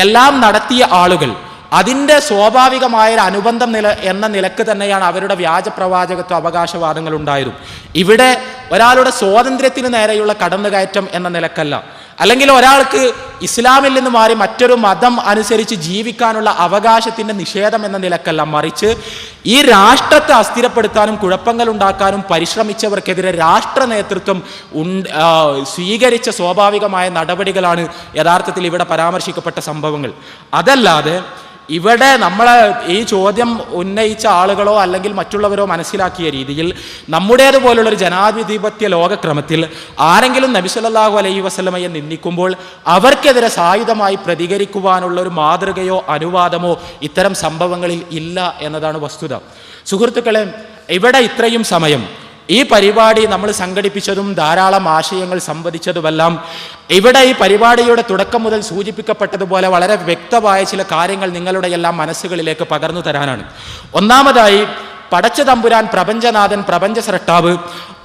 എല്ലാം നടത്തിയ ആളുകൾ അതിൻ്റെ സ്വാഭാവികമായ ഒരു അനുബന്ധം എന്ന നിലക്ക് തന്നെയാണ് അവരുടെ വ്യാജ പ്രവാചകത്വ അവകാശവാദങ്ങൾ ഉണ്ടായതും. ഇവിടെ ഒരാളുടെ സ്വാതന്ത്ര്യത്തിന് നേരെയുള്ള കടന്നുകയറ്റം എന്ന നിലക്കല്ല, അല്ലെങ്കിൽ ഒരാൾക്ക് ഇസ്ലാമിൽ നിന്ന് മാറി മറ്റൊരു മതം അനുസരിച്ച് ജീവിക്കാനുള്ള അവകാശത്തിൻ്റെ നിഷേധം എന്ന നിലക്കല്ല, മറിച്ച് ഈ രാഷ്ട്രത്തെ അസ്ഥിരപ്പെടുത്താനും കുഴപ്പങ്ങൾ ഉണ്ടാക്കാനും പരിശ്രമിച്ചവർക്കെതിരെ രാഷ്ട്ര നേതൃത്വം സ്വീകരിച്ച സ്വാഭാവികമായ നടപടികളാണ് യഥാർത്ഥത്തിൽ ഇവിടെ പരാമർശിക്കപ്പെട്ട സംഭവങ്ങൾ. അതല്ലാതെ ഇവിടെ നമ്മൾ ഈ ചോദ്യം ഉന്നയിച്ച ആളുകളോ അല്ലെങ്കിൽ മറ്റുള്ളവരോ മനസ്സിലാക്കിയ രീതിയിൽ നമ്മുടേതുപോലുള്ളൊരു ജനാധിപത്യ ലോകക്രമത്തിൽ ആരെങ്കിലും നബി സല്ലല്ലാഹു അലൈഹി വസല്ലമയെ നിന്ദിക്കുമ്പോൾ അവർക്കെതിരെ സായുധമായി പ്രതികരിക്കുവാനുള്ള ഒരു മാതൃകയോ അനുവാദമോ ഇത്തരം സംഭവങ്ങളിൽ ഇല്ല എന്നതാണ് വസ്തുത. സുഹൃത്തുക്കളെ, ഇവിടെ ഇത്രയും സമയം ഈ പരിപാടി നമ്മൾ സംഘടിപ്പിച്ചതും ധാരാളം ആശയങ്ങൾ സംവദിച്ചതുമെല്ലാം ഇവിടെ ഈ പരിപാടിയുടെ തുടക്കം മുതൽ സൂചിപ്പിക്കപ്പെട്ടതുപോലെ വളരെ വ്യക്തമായ ചില കാര്യങ്ങൾ നിങ്ങളുടെ എല്ലാം മനസ്സുകളിലേക്ക് പകർന്നു തരാനാണ്. ഒന്നാമതായി, പടച്ച തമ്പുരാൻ, പ്രപഞ്ചനാഥൻ, പ്രപഞ്ച സ്രഷ്ടാവ്,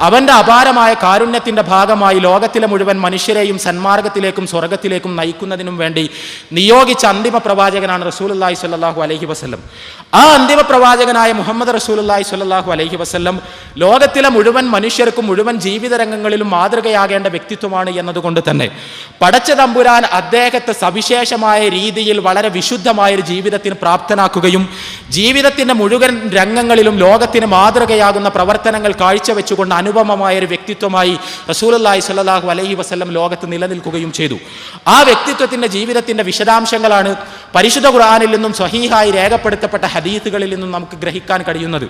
അവൻ്റെ അപാരമായ കാരുണ്യത്തിൻ്റെ ഭാഗമായി ലോകത്തിലെ മുഴുവൻ മനുഷ്യരെയും സന്മാർഗത്തിലേക്കും സ്വർഗത്തിലേക്കും നയിക്കുന്നതിനും വേണ്ടി നിയോഗിച്ച അന്തിമ പ്രവാചകനാണ് റസൂലുള്ളാഹി സ്വല്ലല്ലാഹു അലൈഹി വസല്ലം. ആ അന്തിമ പ്രവാചകനായ മുഹമ്മദ് റസൂലുള്ളാഹി സ്വല്ലല്ലാഹു അലൈഹി വസല്ലം ലോകത്തിലെ മുഴുവൻ മനുഷ്യർക്കും മുഴുവൻ ജീവിത രംഗങ്ങളിലും മാതൃകയാകേണ്ട വ്യക്തിത്വമാണ് എന്നതുകൊണ്ട് തന്നെ പടച്ച തമ്പുരാൻ അദ്ദേഹത്തെ സവിശേഷമായ രീതിയിൽ വളരെ വിശുദ്ധമായൊരു ജീവിതത്തിന് പ്രാപ്തനാക്കുകയും ജീവിതത്തിൻ്റെ മുഴുവൻ രംഗങ്ങളിലും ലോകത്തിന് മാതൃകയാകുന്ന പ്രവർത്തനങ്ങൾ കാഴ്ചവെച്ചുകൊണ്ട് അനുപമമായ ഒരു വ്യക്തിത്വമായി റസൂലുള്ളാഹി സ്വല്ലല്ലാഹു അലൈഹി വസല്ലം ലോകത്ത് നിലനിൽക്കുകയും ചെയ്തു. ആ വ്യക്തിത്വത്തിൻ്റെ ജീവിതത്തിൻ്റെ വിശദാംശങ്ങളാണ് പരിശുദ്ധ ഖുർആനിൽ നിന്നും സ്വഹീഹായി രേഖപ്പെടുത്തപ്പെട്ട ഹദീസുകളിൽ നിന്നും നമുക്ക് ഗ്രഹിക്കാൻ കഴിയുന്നത്.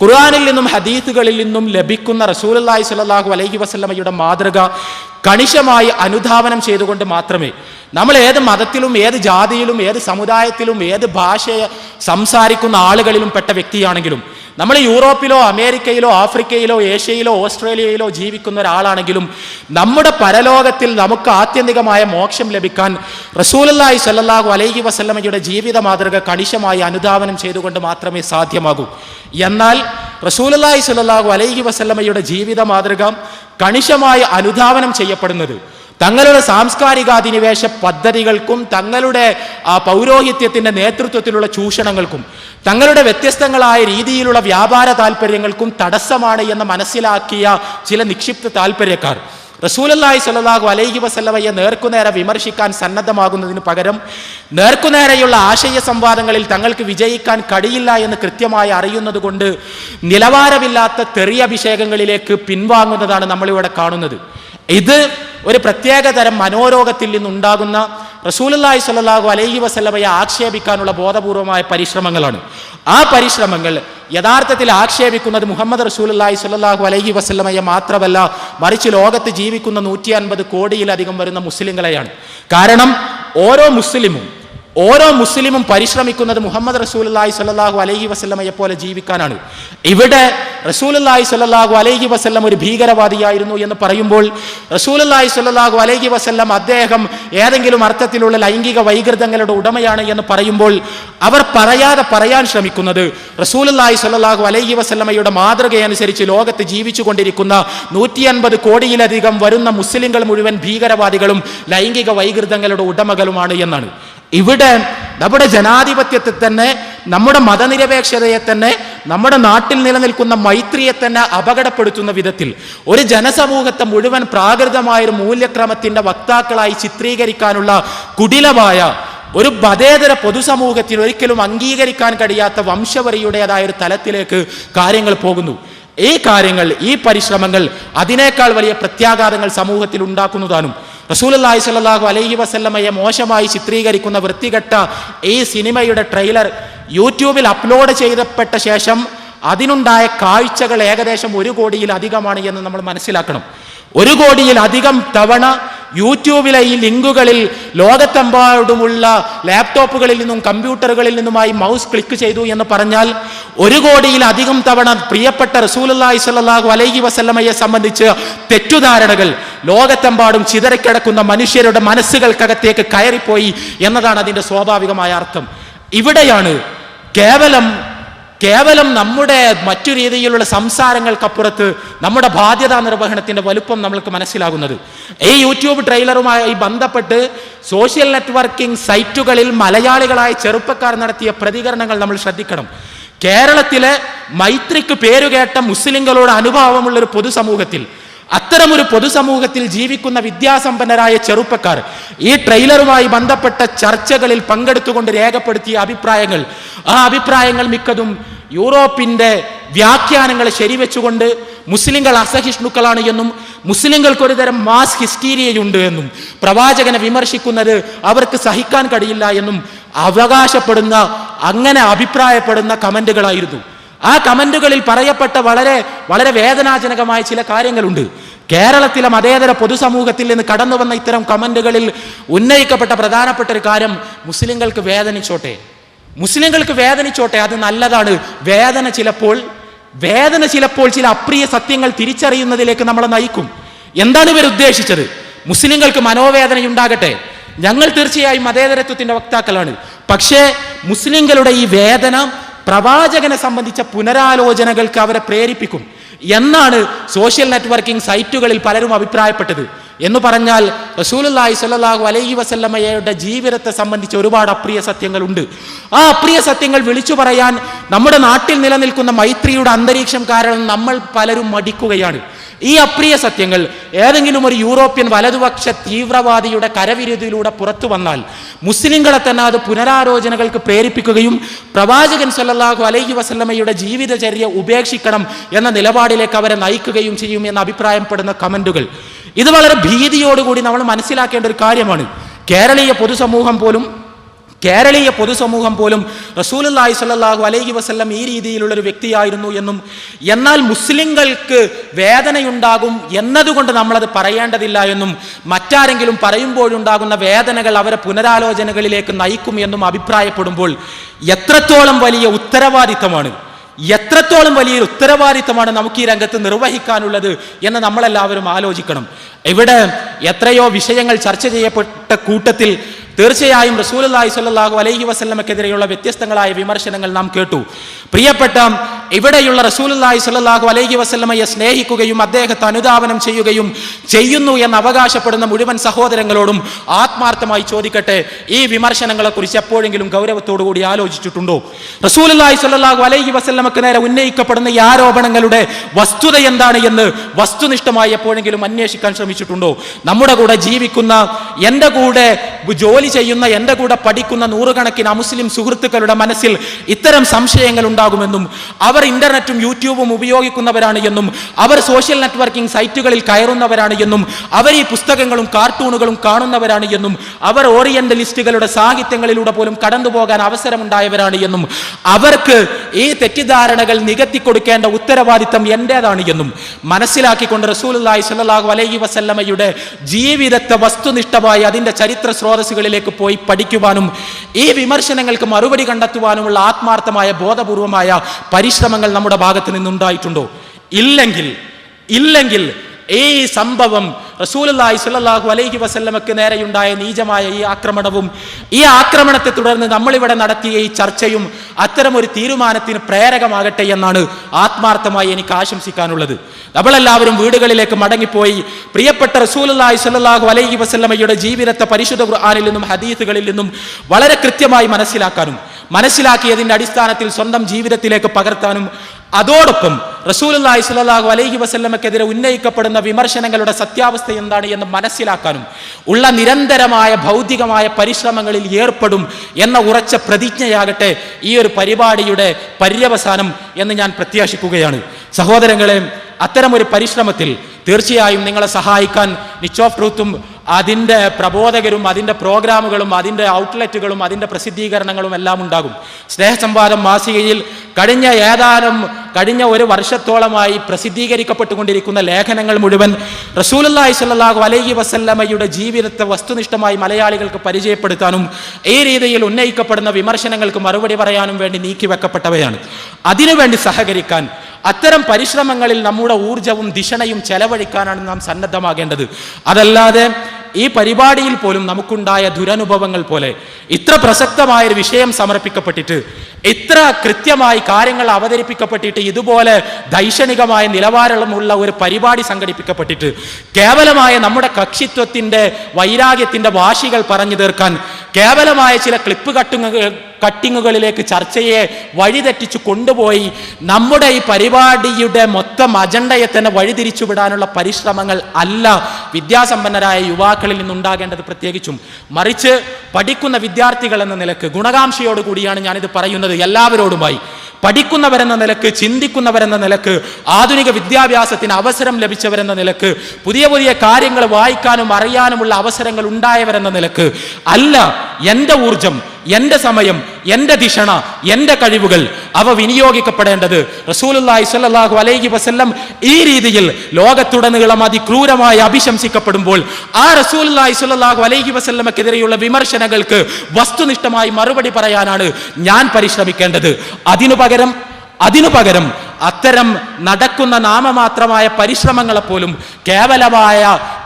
ഖുർആനിൽ നിന്നും ഹദീസുകളിൽ നിന്നും ലഭിക്കുന്ന റസൂലുള്ളാഹി സ്വല്ലല്ലാഹു അലൈഹി വസല്ലമയുടെ മാതൃക കണിശമായി അനുധാവനം ചെയ്തുകൊണ്ട് മാത്രമേ നമ്മൾ ഏത് മതത്തിലും ഏത് ജാതിയിലും ഏത് സമുദായത്തിലും ഏത് ഭാഷയെ സംസാരിക്കുന്ന ആളുകളിലും പെട്ട വ്യക്തിയാണെങ്കിലും, നമ്മൾ യൂറോപ്പിലോ അമേരിക്കയിലോ ആഫ്രിക്കയിലോ ഏഷ്യയിലോ ഓസ്ട്രേലിയയിലോ ജീവിക്കുന്ന ഒരാളാണെങ്കിലും നമ്മുടെ പരലോകത്തിൽ നമുക്ക് ആത്യന്തികമായ മോക്ഷം ലഭിക്കാൻ റസൂലുള്ളാഹി സ്വല്ലല്ലാഹു അലൈഹി വസല്ലമയുടെ ജീവിത മാതൃക കണിശമായി അനുധാവനം ചെയ്തുകൊണ്ട് മാത്രമേ സാധ്യമാകൂ. എന്നാൽ റസൂലുള്ളാഹി സ്വല്ലല്ലാഹു അലൈഹി വസല്ലമയുടെ ജീവിത മാതൃക കണിശമായി അനുധാവനം ചെയ്യപ്പെടുന്നത് തങ്ങളുടെ സാംസ്കാരികാധിനിവേശ പദ്ധതികൾക്കും തങ്ങളുടെ പൗരോഹിത്യത്തിൻ്റെ നേതൃത്വത്തിലുള്ള ചൂഷണങ്ങൾക്കും തങ്ങളുടെ വ്യത്യസ്തങ്ങളായ രീതിയിലുള്ള വ്യാപാര താല്പര്യങ്ങൾക്കും തടസ്സമാണ് എന്ന് മനസ്സിലാക്കിയ ചില നിക്ഷിപ്ത താല്പര്യക്കാർ റസൂലുള്ളാഹി സ്വല്ലല്ലാഹു അലൈഹി വസല്ലമയെ നേർക്കുനേരെ വിമർശിക്കാൻ സന്നദ്ധമാകുന്നതിന് പകരം നേർക്കുനേരെയുള്ള ആശയ സംവാദങ്ങളിൽ തങ്ങൾക്ക് വിജയിക്കാൻ കഴിയില്ല എന്ന് കൃത്യമായി അറിയുന്നത് കൊണ്ട് നിലവാരമില്ലാത്ത തെറിയഭിഷേകങ്ങളിലേക്ക് പിൻവാങ്ങുന്നതാണ് നമ്മളിവിടെ കാണുന്നത്. ഇത് ഒരു പ്രത്യേക തരം മനോരോഗത്തിൽ നിന്നുണ്ടാകുന്ന റസൂലുള്ളാഹി സ്വല്ലല്ലാഹു അലൈഹി വസല്ലമയെ ആക്ഷേപിക്കാനുള്ള ബോധപൂർവമായ പരിശ്രമങ്ങളാണ്. ആ പരിശ്രമങ്ങൾ യഥാർത്ഥത്തിൽ ആക്ഷേപിക്കുന്നത് മുഹമ്മദ് റസൂലുള്ളാഹി സ്വല്ലല്ലാഹു അലൈഹി വസല്ലമയെ മാത്രമല്ല, മറിച്ച് ലോകത്ത് ജീവിക്കുന്ന 150 കോടിയിലധികം വരുന്ന മുസ്ലിങ്ങളെയാണ്. കാരണം ഓരോ മുസ്ലിമും പരിശ്രമിക്കുന്നത് മുഹമ്മദ് റസൂലുള്ളാഹി സ്വല്ലല്ലാഹു അലൈഹി വസല്ലമയെ പോലെ ജീവിക്കാനാണ്. ഇവിടെ റസൂലുള്ളാഹി സ്വല്ലല്ലാഹു അലൈഹി വസല്ലം ഒരു ഭീകരവാദിയായിരുന്നു എന്ന് പറയുമ്പോൾ റസൂലുള്ളാഹി സ്വല്ലല്ലാഹു അലൈഹി വസല്ലം അദ്ദേഹം ഏതെങ്കിലും അർത്ഥത്തിലുള്ള ലൈംഗിക വൈകൃതങ്ങളുടെ ഉടമയാണ് എന്ന് പറയുമ്പോൾ അവർ പറയാൻ ശ്രമിക്കുന്നത് റസൂലുള്ളാഹി സ്വല്ലല്ലാഹു അലൈഹി വസല്ലമയുടെ മാതൃകയനുസരിച്ച് ലോകത്ത് ജീവിച്ചു കൊണ്ടിരിക്കുന്ന 150 കോടിയിലധികം വരുന്ന മുസ്ലിങ്ങൾ മുഴുവൻ ഭീകരവാദികളും ലൈംഗിക വൈകൃതങ്ങളുടെ ഉടമകളുമാണ് എന്നാണ്. ഇവിടെ നമ്മുടെ ജനാധിപത്യത്തെ തന്നെ, നമ്മുടെ മതനിരപേക്ഷതയെ തന്നെ, നമ്മുടെ നാട്ടിൽ നിലനിൽക്കുന്ന മൈത്രിയെ തന്നെ അപകടപ്പെടുത്തുന്ന വിധത്തിൽ ഒരു ജനസമൂഹത്തെ മുഴുവൻ പ്രാകൃതമായൊരു മൂല്യക്രമത്തിന്റെ വക്താക്കളായി ചിത്രീകരിക്കാനുള്ള കുടിലമായ ഒരു മതേതര പൊതുസമൂഹത്തിൽ ഒരിക്കലും അംഗീകരിക്കാൻ കഴിയാത്ത വംശവരിയുടേതായ ഒരു തലത്തിലേക്ക് കാര്യങ്ങൾ പോകുന്നു. ഈ പരിശ്രമങ്ങൾ അതിനേക്കാൾ വലിയ പ്രത്യാഘാതങ്ങൾ സമൂഹത്തിൽ ഉണ്ടാക്കുന്നതാനും റസൂലുള്ളാഹി സ്വല്ലല്ലാഹു അലൈഹി വസല്ലമയെ മോശമായി ചിത്രീകരിക്കുന്ന വൃത്തികെട്ട ഈ സിനിമയുടെ ട്രെയിലർ യൂട്യൂബിൽ അപ്ലോഡ് ചെയ്യപ്പെട്ട ശേഷം അതിനുണ്ടായ കാഴ്ചകൾ ഏകദേശം 1 കോടിയിലധികമാണ് എന്ന് നമ്മൾ മനസ്സിലാക്കണം. 1 കോടിയിലധികം തവണ യൂട്യൂബിലെ ഈ ലിങ്കുകളിൽ ലോകത്തെമ്പാടുമുള്ള ലാപ്ടോപ്പുകളിൽ നിന്നും കമ്പ്യൂട്ടറുകളിൽ നിന്നുമായി മൗസ് ക്ലിക്ക് ചെയ്തു എന്ന് പറഞ്ഞാൽ 1 കോടിയിലധികം തവണ പ്രിയപ്പെട്ട റസൂലുള്ളാഹി സ്വല്ലല്ലാഹു അലൈഹി വസല്ലമയെ സംബന്ധിച്ച് തെറ്റുധാരണകൾ ലോകത്തെമ്പാടും ചിതറിക്കിടക്കുന്ന മനുഷ്യരുടെ മനസ്സുകൾക്കകത്തേക്ക് കയറിപ്പോയി എന്നതാണ് അതിൻ്റെ സ്വാഭാവികമായ അർത്ഥം. ഇവിടെയാണ് കേവലം നമ്മുടെ മറ്റു രീതിയിലുള്ള സംസാരങ്ങൾക്കപ്പുറത്ത് നമ്മുടെ ബാധ്യതാ നിർവഹണത്തിന്റെ വലുപ്പം നമ്മൾക്ക് മനസ്സിലാകുന്നത്. ഈ യൂട്യൂബ് ട്രെയിലറുമായി ബന്ധപ്പെട്ട് സോഷ്യൽ നെറ്റ്വർക്കിംഗ് സൈറ്റുകളിൽ മലയാളികളായ ചെറുപ്പക്കാർ നടത്തിയ പ്രതികരണങ്ങൾ നമ്മൾ ശ്രദ്ധിക്കണം. കേരളത്തിലെ മൈത്രിക്ക് പേരുകേട്ട മുസ്ലിങ്ങളോട് അനുഭാവമുള്ളൊരു പൊതുസമൂഹത്തിൽ, അത്തരമൊരു പൊതുസമൂഹത്തിൽ ജീവിക്കുന്ന വിദ്യാസമ്പന്നരായ ചെറുപ്പക്കാർ ഈ ട്രെയിലറുമായി ബന്ധപ്പെട്ട ചർച്ചകളിൽ പങ്കെടുത്തുകൊണ്ട് രേഖപ്പെടുത്തിയ അഭിപ്രായങ്ങൾ മിക്കതും യൂറോപ്പിന്റെ വ്യാഖ്യാനങ്ങളെ ശരിവെച്ചുകൊണ്ട് മുസ്ലിങ്ങൾ അസഹിഷ്ണുക്കളാണ് എന്നും മുസ്ലിങ്ങൾക്കൊരു തരം മാസ് ഹിസ്റ്റീരിയയുണ്ട് എന്നും പ്രവാചകനെ വിമർശിക്കുന്നത് അവർക്ക് സഹിക്കാൻ കഴിയില്ല എന്നും അങ്ങനെ അഭിപ്രായപ്പെടുന്ന കമന്റുകളായിരുന്നു. ആ കമന്റുകളിൽ പറയപ്പെട്ട വളരെ വളരെ വേദനാജനകമായ ചില കാര്യങ്ങളുണ്ട്. കേരളത്തിലെ മതേതര പൊതുസമൂഹത്തിൽ നിന്ന് കടന്നു വന്ന ഇത്തരം കമന്റുകളിൽ ഉന്നയിക്കപ്പെട്ട പ്രധാനപ്പെട്ട ഒരു കാര്യം മുസ്ലിങ്ങൾക്ക് വേദനിച്ചോട്ടെ, അത് നല്ലതാണ്. വേദന ചിലപ്പോൾ ചില അപ്രിയ സത്യങ്ങൾ തിരിച്ചറിയുന്നതിലേക്ക് നമ്മളെ നയിക്കും. എന്താണ് ഇവർ ഉദ്ദേശിച്ചത്? മുസ്ലിങ്ങൾക്ക് മനോവേദനയുണ്ടാകട്ടെ, ഞങ്ങൾ തീർച്ചയായും മതേതരത്വത്തിന്റെ വക്താക്കളാണ്. പക്ഷേ മുസ്ലിങ്ങളുടെ ഈ വേദന പ്രവാചകനെ സംബന്ധിച്ച പുനരാലോചനകൾക്ക് അവരെ പ്രേരിപ്പിക്കും എന്നാണ് സോഷ്യൽ നെറ്റ്വർക്കിംഗ് സൈറ്റുകളിൽ പലരും അഭിപ്രായപ്പെട്ടത്. എന്ന് പറഞ്ഞാൽ റസൂലുള്ളാഹി സ്വല്ലല്ലാഹു അലൈഹി വസല്ലമയുടെ ജീവിതത്തെ സംബന്ധിച്ച് ഒരുപാട് അപ്രിയ സത്യങ്ങളുണ്ട്. ആ അപ്രിയ സത്യങ്ങൾ വിളിച്ചു പറയാൻ നമ്മുടെ നാട്ടിൽ നിലനിൽക്കുന്ന മൈത്രിയുടെ അന്തരീക്ഷം കാരണം നമ്മൾ പലരും മടിക്കുകയാണ്. ഈ അപ്രിയ സത്യങ്ങൾ ഏതെങ്കിലും ഒരു യൂറോപ്യൻ വലതുപക്ഷ തീവ്രവാദിയുടെ കരവിരുതിലൂടെ പുറത്തു വന്നാൽ മുസ്ലിങ്ങളെ തന്നെ അത് പുനരാലോചനകൾക്ക് പ്രേരിപ്പിക്കുകയും പ്രവാചകൻ സ്വല്ലല്ലാഹു അലൈഹി വസല്ലമയുടെ ജീവിതചര്യ ഉപേക്ഷിക്കണം എന്ന നിലപാടിലേക്ക് അവരെ നയിക്കുകയും ചെയ്യും എന്ന് അഭിപ്രായപ്പെടുന്ന കമന്റുകൾ, ഇത് വളരെ ഭീതിയോടുകൂടി നമ്മൾ മനസ്സിലാക്കേണ്ട ഒരു കാര്യമാണ്. കേരളീയ പൊതുസമൂഹം പോലും റസൂലുള്ളാഹി സ്വല്ലല്ലാഹു അലൈഹി വസല്ലം ഈ രീതിയിലുള്ളൊരു വ്യക്തിയായിരുന്നു എന്നും എന്നാൽ മുസ്ലിങ്ങൾക്ക് വേദനയുണ്ടാകും എന്നതുകൊണ്ട് നമ്മളത് പറയേണ്ടതില്ല എന്നും മറ്റാരെങ്കിലും പറയുമ്പോഴുണ്ടാകുന്ന വേദനകൾ അവരെ പുനരാലോചനകളിലേക്ക് നയിക്കും എന്നും അഭിപ്രായപ്പെടുമ്പോൾ എത്രത്തോളം വലിയൊരു ഉത്തരവാദിത്തമാണ് നമുക്ക് ഈ രംഗത്ത് നിർവഹിക്കാനുള്ളത് എന്ന് നമ്മളെല്ലാവരും ആലോചിക്കണം. ഇവിടെ എത്രയോ വിഷയങ്ങൾ ചർച്ച ചെയ്യപ്പെട്ട കൂട്ടത്തിൽ തീർച്ചയായും റസൂലുള്ളാഹി സ്വല്ലല്ലാഹു അലൈഹി വസല്ലമക്കെതിരെയുള്ള വ്യത്യസ്തങ്ങളായ വിമർശനങ്ങൾ നാം കേട്ടു. പ്രിയപ്പെട്ട ഇവിടെയുള്ള റസൂലുള്ളാഹി സ്വല്ലല്ലാഹു അലൈഹി വസല്ലമയെ സ്നേഹിക്കുകയും അദ്ദേഹത്തെ അനുധാവനം ചെയ്യുന്നു എന്ന് അവകാശപ്പെടുന്ന മുഴുവൻ സഹോദരങ്ങളോടും ആത്മാർത്ഥമായി ചോദിക്കട്ടെ, ഈ വിമർശനങ്ങളെ കുറിച്ച് എപ്പോഴെങ്കിലും ഗൗരവത്തോടുകൂടി ആലോചിച്ചിട്ടുണ്ടോ? റസൂലുള്ളാഹി സ്വല്ലല്ലാഹു അലൈഹി വസല്ലമക്ക് നേരെ ഉന്നയിക്കപ്പെടുന്ന ഈ ആരോപണങ്ങളുടെ വസ്തുത എന്താണ് എന്ന് വസ്തുനിഷ്ഠമായി എപ്പോഴെങ്കിലും അന്വേഷിക്കാൻ ശ്രമിച്ചിട്ടുണ്ടോ? നമ്മുടെ കൂടെ ജീവിക്കുന്ന, എൻ്റെ കൂടെ ജോലി ചെയ്യുന്ന, എൻ്റെ കൂടെ പഠിക്കുന്ന നൂറുകണക്കിന് അമുസ്ലിം സുഹൃത്തുക്കളുടെ മനസ്സിൽ ഇത്തരം സംശയങ്ങൾ ഉണ്ടാകുമെന്നും അവർ ഇന്റർനെറ്റും യൂട്യൂബും ഉപയോഗിക്കുന്നവരാണ് എന്നും അവർ സോഷ്യൽ നെറ്റ്വർക്കിംഗ് സൈറ്റുകളിൽ കയറുന്നവരാണ് എന്നും അവർ ഈ പുസ്തകങ്ങളും കാർട്ടൂണുകളും കാണുന്നവരാണ് എന്നും അവർ ഓറിയന്റലിസ്റ്റുകളുടെ സാഹിത്യങ്ങളിലൂടെ പോലും കടന്നു പോകാൻ അവസരമുണ്ടായവരാണ് എന്നും അവർക്ക് ഈ തെറ്റിദ്ധാരണകൾ നികത്തി കൊടുക്കേണ്ട ഉത്തരവാദിത്തം എന്റേതാണ് എന്നും മനസ്സിലാക്കിക്കൊണ്ട് റസൂലുള്ളാഹി സ്വല്ലല്ലാഹു അലൈഹി വസല്ലമയുടെ ജീവിതത്തെ വസ്തുനിഷ്ഠമായി അതിന്റെ ചരിത്ര സ്രോതസ്സുകളിലേക്ക് പോയി പഠിക്കുവാനും ഈ വിമർശനങ്ങൾക്ക് മറുപടി കണ്ടെത്തുവാനുമുള്ള ആത്മാർത്ഥമായ ബോധപൂർവമായ പരിശ്രമങ്ങൾ നമ്മുടെ ഭാഗത്ത് നിന്നുണ്ടായിട്ടുണ്ടോ? ഇല്ലെങ്കിൽ ഈ സംഭവം റസൂലുള്ളാഹി സ്വല്ലല്ലാഹു അലൈഹി വസല്ലമക്ക് നേരെയുണ്ടായ നീചമായ ഈ ആക്രമണത്തെ തുടർന്ന് നമ്മളിവിടെ നടത്തിയ ഈ ചർച്ചയും അത്തരമൊരു തീരുമാനത്തിന് പ്രേരകമാകട്ടെ എന്നാണ് ആത്മാർത്ഥമായി എനിക്ക് ആശംസിക്കാനുള്ളത്. നമ്മളെല്ലാവരും വീടുകളിലേക്ക് മടങ്ങിപ്പോയി പ്രിയപ്പെട്ട റസൂലുള്ളാഹി സ്വല്ലല്ലാഹു അലൈഹി വസല്ലമയുടെ ജീവിതത്തെ പരിശുദ്ധ ഖുർആനിൽ നിന്നും ഹദീസുകളിൽ നിന്നും വളരെ കൃത്യമായി മനസ്സിലാക്കിയതിന്റെ അടിസ്ഥാനത്തിൽ സ്വന്തം ജീവിതത്തിലേക്ക് പകർത്താനും അതോടൊപ്പം റസൂലുള്ളാഹി സ്വല്ലല്ലാഹു അലൈഹി വസല്ലമക്കെതിരെ ഉന്നയിക്കപ്പെടുന്ന വിമർശനങ്ങളുടെ സത്യാവസ്ഥ എന്താണ് എന്ന് മനസ്സിലാക്കാനും ഉള്ള നിരന്തരമായ ഭൗതികമായ പരിശ്രമങ്ങളിൽ ഏർപ്പെടും എന്ന ഉറച്ച പ്രതിജ്ഞയാകട്ടെ ഈ ഒരു പരിപാടിയുടെ പര്യവസാനം എന്ന് ഞാൻ പ്രത്യാശിക്കുകയാണ്. സഹോദരങ്ങളെ, അത്തരമൊരു പരിശ്രമത്തിൽ തീർച്ചയായും നിങ്ങളെ സഹായിക്കാൻ നിച്ച് ഓഫ് ട്രൂത്തും അതിൻ്റെ പ്രബോധകരും അതിൻ്റെ പ്രോഗ്രാമുകളും അതിൻ്റെ ഔട്ട്ലെറ്റുകളും അതിൻ്റെ പ്രസിദ്ധീകരണങ്ങളും എല്ലാം ഉണ്ടാകും. സ്നേഹസംവാദം മാസികയിൽ കഴിഞ്ഞ ഒരു വർഷത്തോളമായി പ്രസിദ്ധീകരിക്കപ്പെട്ടുകൊണ്ടിരിക്കുന്ന ലേഖനങ്ങൾ മുഴുവൻ റസൂലുള്ളാഹി സ്വല്ലല്ലാഹു അലൈഹി വസല്ലമയുടെ ജീവിതത്തെ വസ്തുനിഷ്ഠമായി മലയാളികൾക്ക് പരിചയപ്പെടുത്താനും ഈ രീതിയിൽ ഉന്നയിക്കപ്പെടുന്ന വിമർശനങ്ങൾക്ക് മറുപടി പറയാനും വേണ്ടി നീക്കിവെക്കപ്പെട്ടവയാണ്. അതിനുവേണ്ടി സഹകരിക്കാൻ, അത്തരം പരിശ്രമങ്ങളിൽ നമ്മുടെ ഊർജവും ധിഷണയും ചെലവഴിക്കാനാണ് നാം സന്നദ്ധമാകേണ്ടത്. അതല്ലാതെ ഈ പരിപാടിയിൽ പോലും നമുക്കുണ്ടായ ദുരനുഭവങ്ങൾ പോലെ ഇത്ര പ്രസക്തമായൊരു വിഷയം സമർപ്പിക്കപ്പെട്ടിട്ട്, ഇത്ര കൃത്യമായി കാര്യങ്ങൾ അവതരിപ്പിക്കപ്പെട്ടിട്ട്, ഇതുപോലെ ദൈക്ഷണികമായ നിലവാരമുള്ള ഒരു പരിപാടി സംഘടിപ്പിക്കപ്പെട്ടിട്ട് കേവലമായ നമ്മുടെ കക്ഷിത്വത്തിന്റെ വൈരാഗ്യത്തിന്റെ വാശികൾ പറഞ്ഞു തീർക്കാൻ കേവലമായ ചില ക്ലിപ്പ് കട്ടിങ്ങുകളിലേക്ക് ചർച്ചയെ വഴിതെറ്റിച്ചു കൊണ്ടുപോയി നമ്മുടെ ഈ പരിപാടിയുടെ മൊത്തം അജണ്ടയെ തന്നെ വഴിതിരിച്ചുവിടാനുള്ള പരിശ്രമങ്ങൾ അല്ല വിദ്യാസമ്പന്നരായ യുവാക്കളിൽ നിന്നുണ്ടാകേണ്ടത്. പ്രത്യേകിച്ചും മറിച്ച് പഠിക്കുന്ന വിദ്യാർത്ഥികൾ എന്ന നിലക്ക് ഗുണകാംക്ഷയോടുകൂടിയാണ് ഞാനിത് പറയുന്നത്. എല്ലാവരോടുമായി പഠിക്കുന്നവരെന്ന നിലക്ക്, ചിന്തിക്കുന്നവരെന്ന നിലക്ക്, ആധുനിക വിദ്യാഭ്യാസത്തിന് അവസരം ലഭിച്ചവരെന്ന നിലക്ക്, പുതിയ പുതിയ കാര്യങ്ങൾ വായിക്കാനും അറിയാനുമുള്ള അവസരങ്ങൾ ഉണ്ടായവരെന്ന നിലക്ക് അല്ല എൻ്റെ ഊർജം, എൻ്റെ സമയം, എൻ്റെ ധിഷണ, എൻ്റെ കഴിവുകൾ അവ വിനിയോഗിക്കപ്പെടേണ്ടത് റസൂലുള്ളാഹി സ്വല്ലല്ലാഹു അലൈഹി വസല്ലം ഈ രീതിയിൽ ലോകത്തുടനീളം അതിക്രൂരമായി അഭിശംസിക്കപ്പെടുമ്പോൾ ആ റസൂലുള്ളാഹി സ്വല്ലല്ലാഹു അലൈഹി വസല്ലമക്കെതിരെയുള്ള വിമർശനങ്ങൾക്ക് വസ്തുനിഷ്ഠമായി മറുപടി പറയാനാണ് ഞാൻ പരിശ്രമിക്കേണ്ടത്. അതിനു പകരം അത്തരം നടക്കുന്ന നാമമാത്രമായ പരിശ്രമങ്ങളെപ്പോലും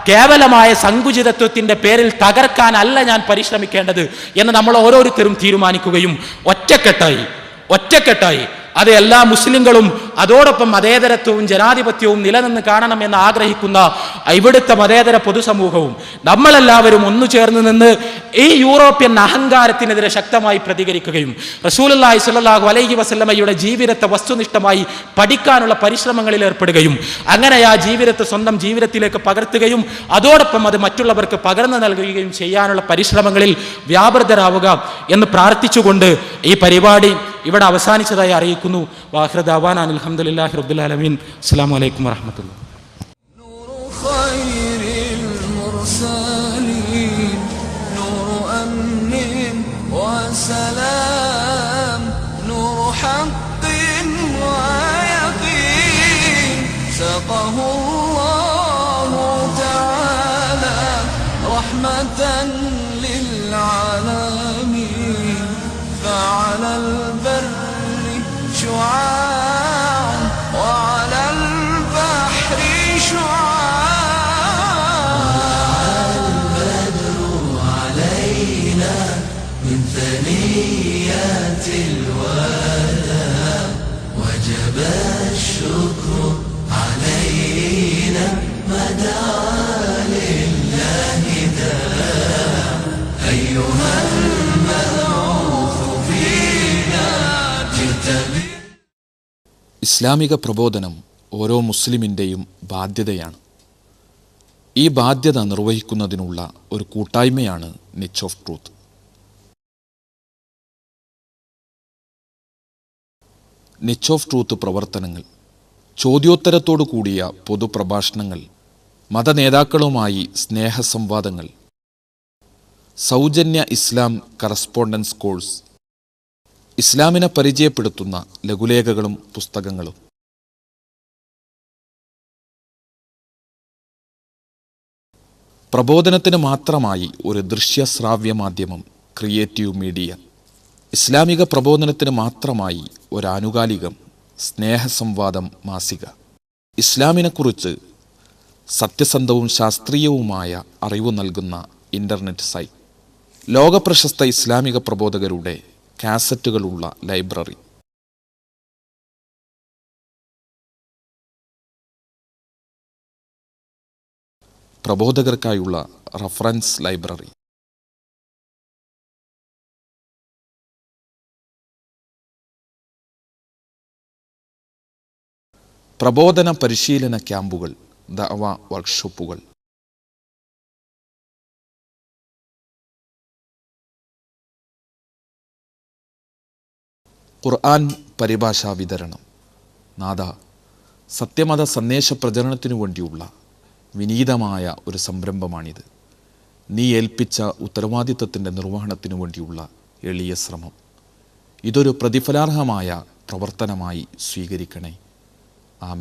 കേവലമായ സങ്കുചിതത്വത്തിന്റെ പേരിൽ തകർക്കാനല്ല ഞാൻ പരിശ്രമിക്കേണ്ടത് എന്ന് നമ്മൾ ഓരോരുത്തരും തീരുമാനിക്കുകയും ഒറ്റക്കെട്ടായി അത് എല്ലാ മുസ്ലിങ്ങളും അതോടൊപ്പം മതേതരത്വവും ജനാധിപത്യവും നിലനിന്ന് കാണണമെന്ന് ആഗ്രഹിക്കുന്ന ഇവിടുത്തെ മതേതര പൊതുസമൂഹവും നമ്മളെല്ലാവരും ഒന്നു ചേർന്ന് നിന്ന് ഈ യൂറോപ്യൻ അഹങ്കാരത്തിനെതിരെ ശക്തമായി പ്രതികരിക്കുകയും റസൂലുള്ളാഹി സ്വല്ലല്ലാഹു അലൈഹി വസല്ലമയുടെ ജീവിതത്തെ വസ്തുനിഷ്ഠമായി പഠിക്കാനുള്ള പരിശ്രമങ്ങളിൽ ഏർപ്പെടുകയും അങ്ങനെ ആ ജീവിതത്തെ സ്വന്തം ജീവിതത്തിലേക്ക് പകർത്തുകയും അതോടൊപ്പം അത് മറ്റുള്ളവർക്ക് പകർന്നു നൽകുകയും ചെയ്യാനുള്ള പരിശ്രമങ്ങളിൽ വ്യാപൃതരാവുക എന്ന് പ്രാർത്ഥിച്ചുകൊണ്ട് ഈ പരിപാടി ഇവിടെ അവസാനിച്ചതായി അറിയിക്കുന്നു. വാഖിറു ദഅവാനാ അൽഹംദുലില്ലാഹി റബ്ബിൽ ആലമീൻ. അസ്സലാമു അലൈക്കും വറഹ്മത്തുള്ളാഹി. فعلى البر شعاع وعلى البحر شعاع البدر علينا ഇസ്ലാമിക പ്രബോധനം ഓരോ മുസ്ലിമിൻ്റെയും ബാധ്യതയാണ്. ഈ ബാധ്യത നിർവഹിക്കുന്നതിനുള്ള ഒരു കൂട്ടായ്മയാണ് Niche of truth. Niche of truth പ്രവർത്തനങ്ങൾ, ചോദ്യോത്തരത്തോടു കൂടിയ പൊതുപ്രഭാഷണങ്ങൾ, മതനേതാക്കളുമായി സ്നേഹസംവാദങ്ങൾ, സൗജന്യ ഇസ്ലാം കറസ്പോണ്ടൻസ് കോഴ്സ്, ഇസ്ലാമിനെ പരിചയപ്പെടുത്തുന്ന ലഘുലേഖകളും പുസ്തകങ്ങളും. പ്രബോധനത്തിന് മാത്രമായി ഒരു ദൃശ്യശ്രാവ്യ മാധ്യമം ക്രിയേറ്റീവ് മീഡിയ, ഇസ്ലാമിക പ്രബോധനത്തിന് മാത്രമായി ഒരാനുകാലികം സ്നേഹസംവാദം മാസിക, ഇസ്ലാമിനെക്കുറിച്ച് സത്യസന്ധവും ശാസ്ത്രീയവുമായ അറിവ് നൽകുന്ന ഇൻ്റർനെറ്റ് സൈറ്റ്, ലോകപ്രശസ്ത ഇസ്ലാമിക പ്രബോധകരുടെ കാസറ്റുകളുള്ള ലൈബ്രറി. പ്രബോധകർക്കായുള്ള റഫറൻസ് ലൈബ്രറി. പ്രബോധന പരിശീലന ക്യാമ്പുകൾ, ദഅവ വർക്ക്ഷോപ്പുകൾ. ഖുർആൻ പരിഭാഷാ വിതരണം. നാഥ, സത്യമത സന്ദേശ പ്രചരണത്തിനു വേണ്ടിയുള്ള വിനീതമായ ഒരു സംരംഭമാണിത്. നീ ഏൽപ്പിച്ച ഉത്തരവാദിത്വത്തിൻ്റെ നിർവഹണത്തിനു വേണ്ടിയുള്ള എളിയ ശ്രമം. ഇതൊരു പ്രതിഫലാർഹമായ പ്രവർത്തനമായി സ്വീകരിക്കണേ. ആമീൻ.